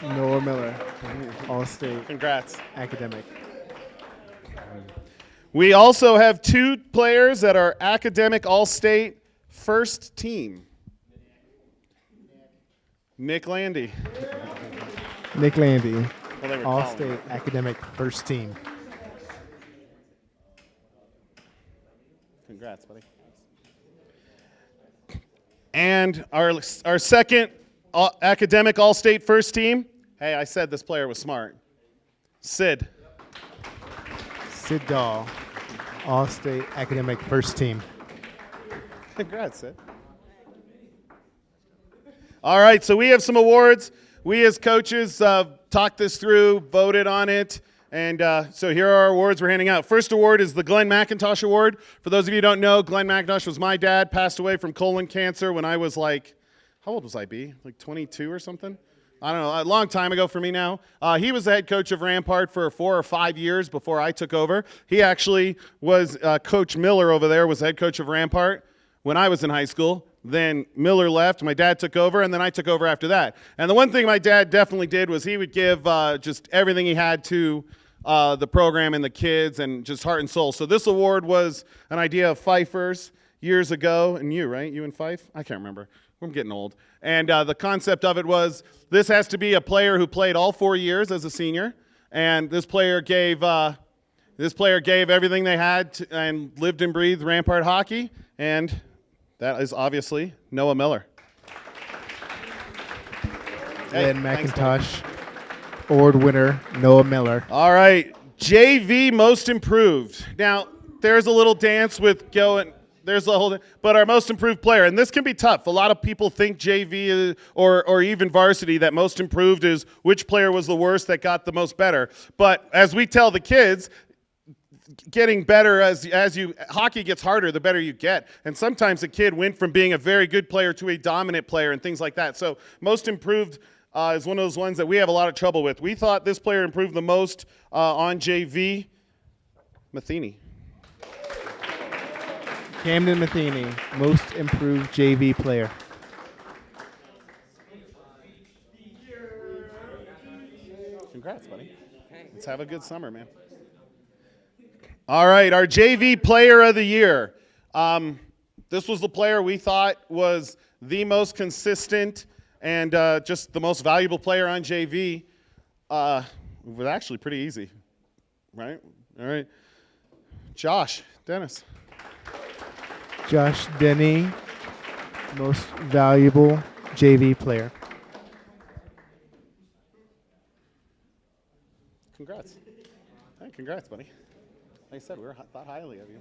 Noah Miller. All-state. Congrats. Academic. We also have 2 players that are academic, all-state, first team. Nick Landy. Nick Landy. Well, they were All-state academic first team. Congrats, buddy. And our second academic all-state first team. Hey, I said this player was smart. Sid. Sid Dahl. All-state academic first team. Congrats, Sid. All right, so we have some awards. We as coaches talked this through, voted on it. And so here are our awards we're handing out. First award is the Glenn McIntosh Award. For those of you who don't know, Glenn McIntosh was my dad, passed away from colon cancer when I was like, how old was I, B? Like 22 or something? I don't know, a long time ago for me now. He was the head coach of Rampart for 4 or 5 years before I took over. He actually was, Coach Miller over there was the head coach of Rampart when I was in high school. Then Miller left, my dad took over, and then I took over after that. And the one thing my dad definitely did was he would give just everything he had to the program and the kids and just heart and soul. So this award was an idea of Pfeiffer's years ago. And you, right? You and Fife? I can't remember. I'm getting old. And the concept of it was this has to be a player who played all 4 years as a senior. And this player gave everything they had to, and lived and breathed Rampart hockey. And that is obviously Noah Miller. Glenn McIntosh Award winner, Noah Miller. All right, JV Most Improved. Now, there's a little dance with going, there's a whole, but our Most Improved player, and this can be tough. A lot of people think JV or even varsity that Most Improved is which player was the worst that got the most better. But as we tell the kids, getting better as you hockey gets harder, the better you get. And sometimes a kid went from being a very good player to a dominant player and things like that. So Most Improved is one of those ones that we have a lot of trouble with. We thought this player improved the most on JV. Matheny. Camden Matheny, Most Improved JV player. Congrats, buddy. Let's have a good summer, man. All right, our JV Player of the Year. This was the player we thought was the most consistent and just the most valuable player on JV. It was actually pretty easy, right? All right. Josh Dennis. Josh Denny, Most Valuable JV player. Congrats. Hey, congrats, buddy. Like I said, we thought highly of you.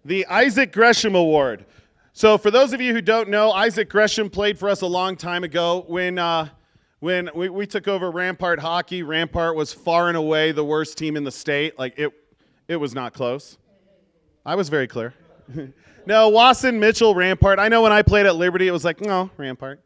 The Isaac Gresham Award. So for those of you who don't know, Isaac Gresham played for us a long time ago. When we took over Rampart hockey, Rampart was far and away the worst team in the state. Like, it was not close. I was very clear. No, Wasson, Mitchell, Rampart. I know when I played at Liberty, it was like, no, Rampart.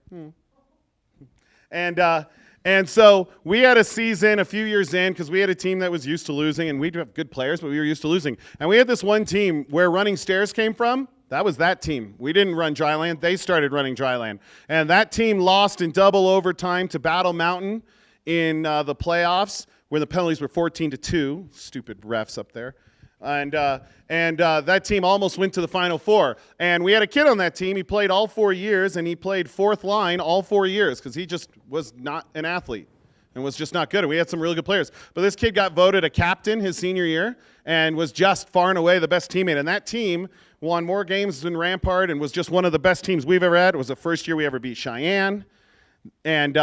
And so we had a season a few years in because we had a team that was used to losing, and we do have good players, but we were used to losing. And we had this one team where Running Stairs came from. That was that team. We didn't run Dryland. They started running Dryland. And that team lost in double overtime to Battle Mountain in the playoffs where the penalties were 14-2. Stupid refs up there. And that team almost went to the Final Four. And we had a kid on that team. He played all 4 years, and he played fourth line all 4 years because he just was not an athlete and was just not good. And we had some really good players. But this kid got voted a captain his senior year and was just far and away the best teammate. And that team won more games than Rampart and was just one of the best teams we've ever had. It was the first year we ever beat Cheyenne. And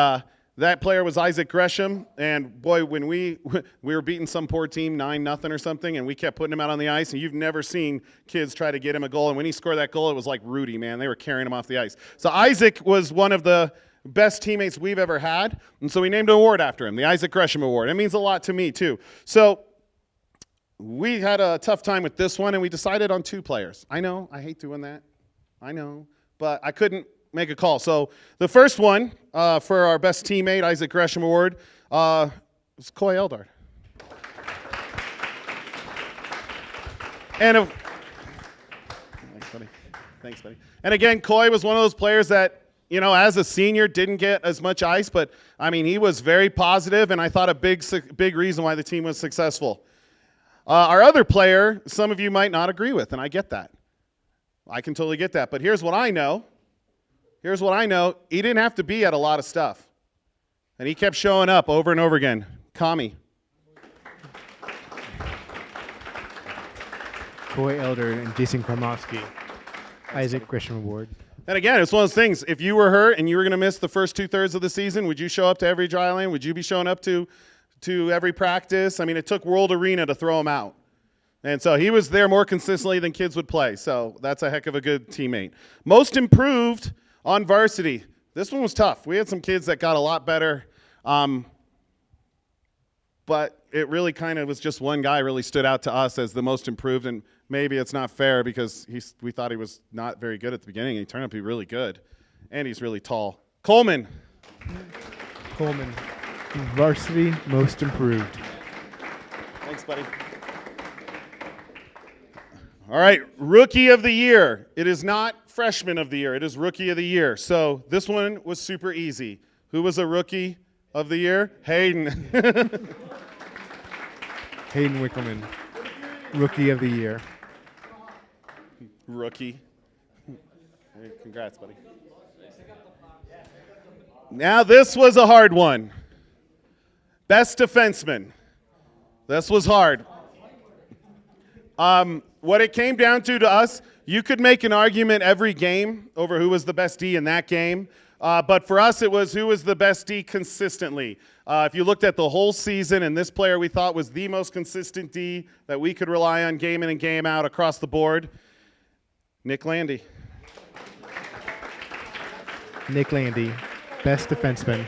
That player was Isaac Gresham, and boy, when we were beating some poor team 9-0 or something, and we kept putting him out on the ice, and you've never seen kids try to get him a goal, and when he scored that goal, it was like Rudy, man. They were carrying him off the ice. So Isaac was one of the best teammates we've ever had, and so we named an award after him, the Isaac Gresham Award. It means a lot to me, too. So we had a tough time with this one, and we decided on 2 players. I know, I hate doing that. I know, but I couldn't make a call. So the first one for our best teammate, Isaac Gresham Award, was Coy Eldard. And thanks, buddy. And again, Coy was one of those players that, you know, as a senior, didn't get as much ice, but I mean, he was very positive, and I thought a big reason why the team was successful. Our other player, some of you might not agree with, and I get that. I can totally get that. But here's what I know. Here's what I know. He didn't have to be at a lot of stuff. And he kept showing up over and over again. Kami. Coy Elder and Jason Kramowski. Isaac Gresham Award. And again, it's one of those things. If you were hurt and you were going to miss the first 2/3 of the season, would you show up to every dry land? Would you be showing up to every practice? I mean, it took World Arena to throw him out. And so he was there more consistently than kids would play. So that's a heck of a good teammate. Most improved on varsity. This one was tough. We had some kids that got a lot better. But it really kind of was just one guy really stood out to us as the most improved. And maybe it's not fair because we thought he was not very good at the beginning. And he turned out to be really good. And he's really tall. Coleman. Coleman. Varsity most improved. Thanks, buddy. All right, Rookie of the Year. It is not Freshman of the Year. It is Rookie of the Year. So this one was super easy. Who was a Rookie of the Year? Hayden. Hayden Wickelman. Rookie of the Year. Rookie. Hey, congrats, buddy. Now this was a hard one. Best defenseman. This was hard. What it came down to us, you could make an argument every game over who was the best D in that game. But for us, it was who was the best D consistently. If you looked at the whole season, and this player we thought was the most consistent D that we could rely on game in and game out across the board, Nick Landy. Nick Landy, best defenseman.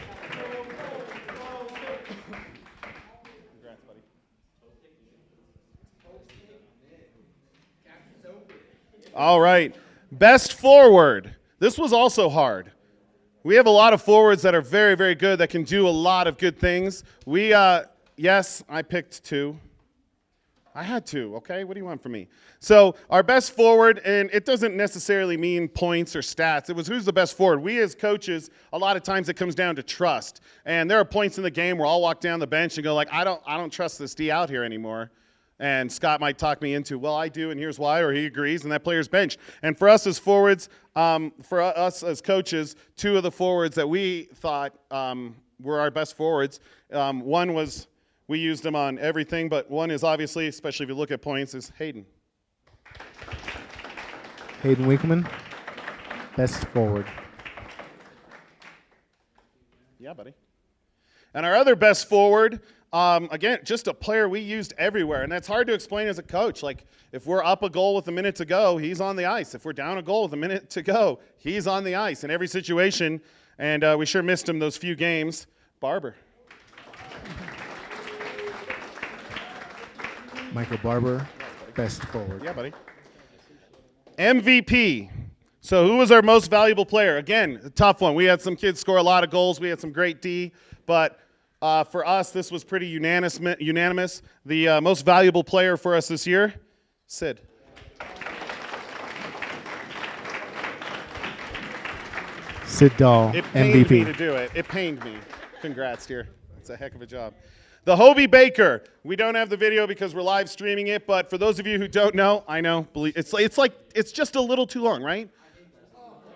All right, best forward. This was also hard. We have a lot of forwards that are very, very good that can do a lot of good things. Yes, I picked 2. I had to, okay? What do you want from me? So our best forward, and it doesn't necessarily mean points or stats. It was who's the best forward. We as coaches, a lot of times it comes down to trust. And there are points in the game where I'll walk down the bench and go like, I don't trust this D out here anymore. And Scott might talk me into, well, I do, and here's why, or he agrees, and that player's benched. And for us as forwards, for us as coaches, 2 of the forwards that we thought were our best forwards, one was, we used him on everything, but one is obviously, especially if you look at points, is Hayden. Hayden Wickelman, best forward. Yeah, buddy. And our other best forward, again, just a player we used everywhere, and that's hard to explain as a coach. Like, if we're up a goal with a minute to go, he's on the ice. If we're down a goal with a minute to go, he's on the ice in every situation, and we sure missed him those few games. Barber. Michael Barber, best forward. Yeah, buddy. MVP. So who was our most valuable player? Again, a tough one. We had some kids score a lot of goals. We had some great D, but for us, this was pretty unanimous. The most valuable player for us this year, Sid. Sid Dahl, It pained MVP. me to do it. It pained me. Congrats, dear. It's a heck of a job. The Hobie Baker. We don't have the video because we're live streaming it, but for those of you who don't know, I know, it's just a little too long, right?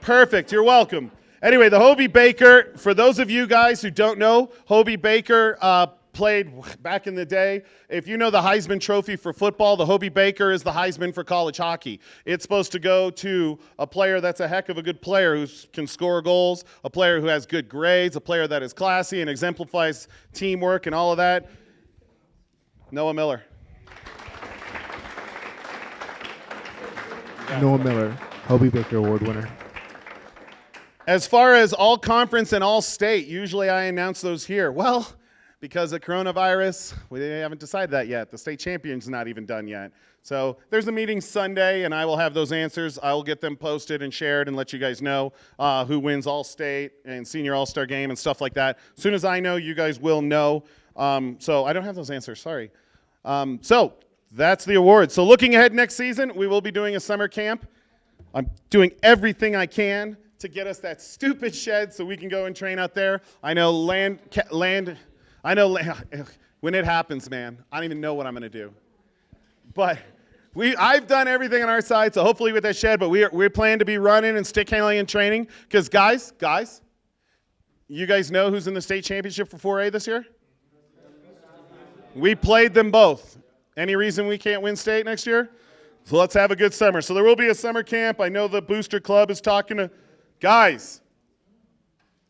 Perfect. You're welcome. Anyway, the Hobie Baker, for those of you guys who don't know, Hobie Baker played back in the day. If you know the Heisman Trophy for football, the Hobie Baker is the Heisman for college hockey. It's supposed to go to a player that's a heck of a good player who can score goals, a player who has good grades, a player that is classy and exemplifies teamwork and all of that. Noah Miller. Noah Miller, Hobie Baker Award winner. As far as all conference and all state, usually I announce those here. Well, because of coronavirus, we haven't decided that yet. The state champion's not even done yet. So there's a meeting Sunday, and I will have those answers. I will get them posted and shared and let you guys know who wins all state and senior all-star game and stuff like that. As soon as I know, you guys will know. So I don't have those answers, sorry. So that's the awards. So looking ahead next season, we will be doing a summer camp. I'm doing everything I can to get us that stupid shed so we can go and train out there. I know when it happens, man, I don't even know what I'm going to do. But I've done everything on our side, so hopefully with that shed, but we plan to be running and stick handling and training. Because guys, you guys know who's in the state championship for 4A this year? We played them both. Any reason we can't win state next year? So let's have a good summer. So there will be a summer camp. I know the Booster Club is talking to guys.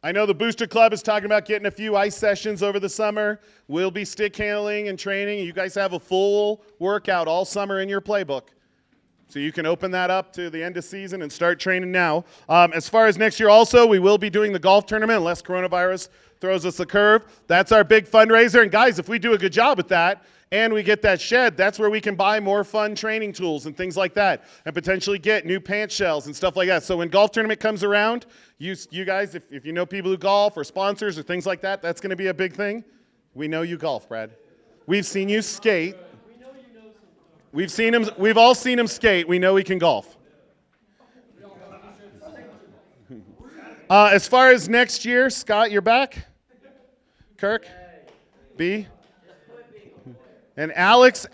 I know the Booster Club is talking about getting a few ice sessions over the summer. We'll be stick handling and training. You guys have a full workout all summer in your playbook. So you can open that up to the end of season and start training now. As far as next year also, we will be doing the golf tournament unless coronavirus throws us a curve. That's our big fundraiser. And guys, if we do a good job with that and we get that shed, that's where we can buy more fun training tools and things like that and potentially get new pant shells and stuff like that. So when golf tournament comes around, you guys, if you know people who golf or sponsors or things like that, that's going to be a big thing. We know you golf, Brad. We've seen you skate. We've all seen him skate. We know he can golf. As far as next year, Scott, you're back? Kirk? B? And Alex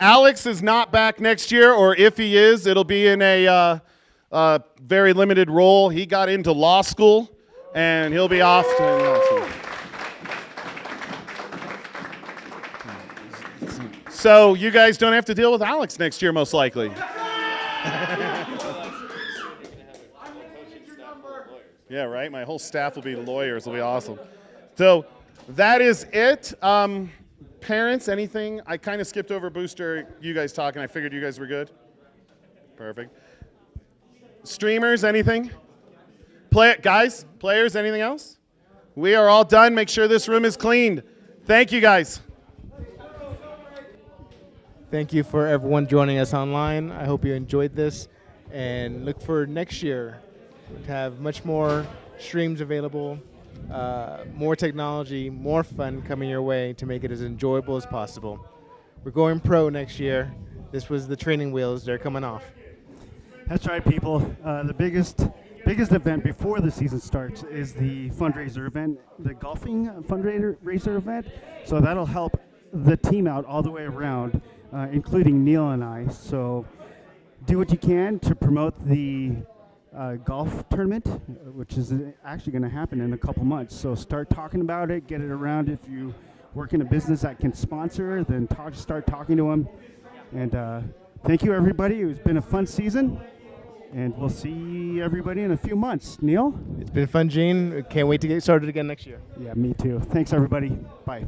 is not back next year, or if he is, it'll be in a very limited role. He got into law school, and he'll be off to law school. So you guys don't have to deal with Alex next year, most likely. Yeah, right? My whole staff will be lawyers. It'll be awesome. So that is it. Parents, anything? I kind of skipped over Booster, you guys talking. I figured you guys were good. Perfect. Streamers, anything? Guys, players, anything else? We are all done. Make sure this room is cleaned. Thank you, guys. Thank you for everyone joining us online. I hope you enjoyed this, and look for next year to have much more streams available, more technology, more fun coming your way to make it as enjoyable as possible. We're going pro next year. This was the training wheels. They're coming off. That's right, people. The biggest event before the season starts is the fundraiser event, the golfing fundraiser event. So that'll help the team out all the way around, including Neil and I. So do what you can to promote the golf tournament, which is actually going to happen in a couple months. So start talking about it, get it around. If you work in a business that can sponsor, then start talking to them. And thank you, everybody. It's been a fun season, and we'll see everybody in a few months. Neil? It's been fun, Gene. Can't wait to get started again next year. Yeah, me too. Thanks, everybody. Bye.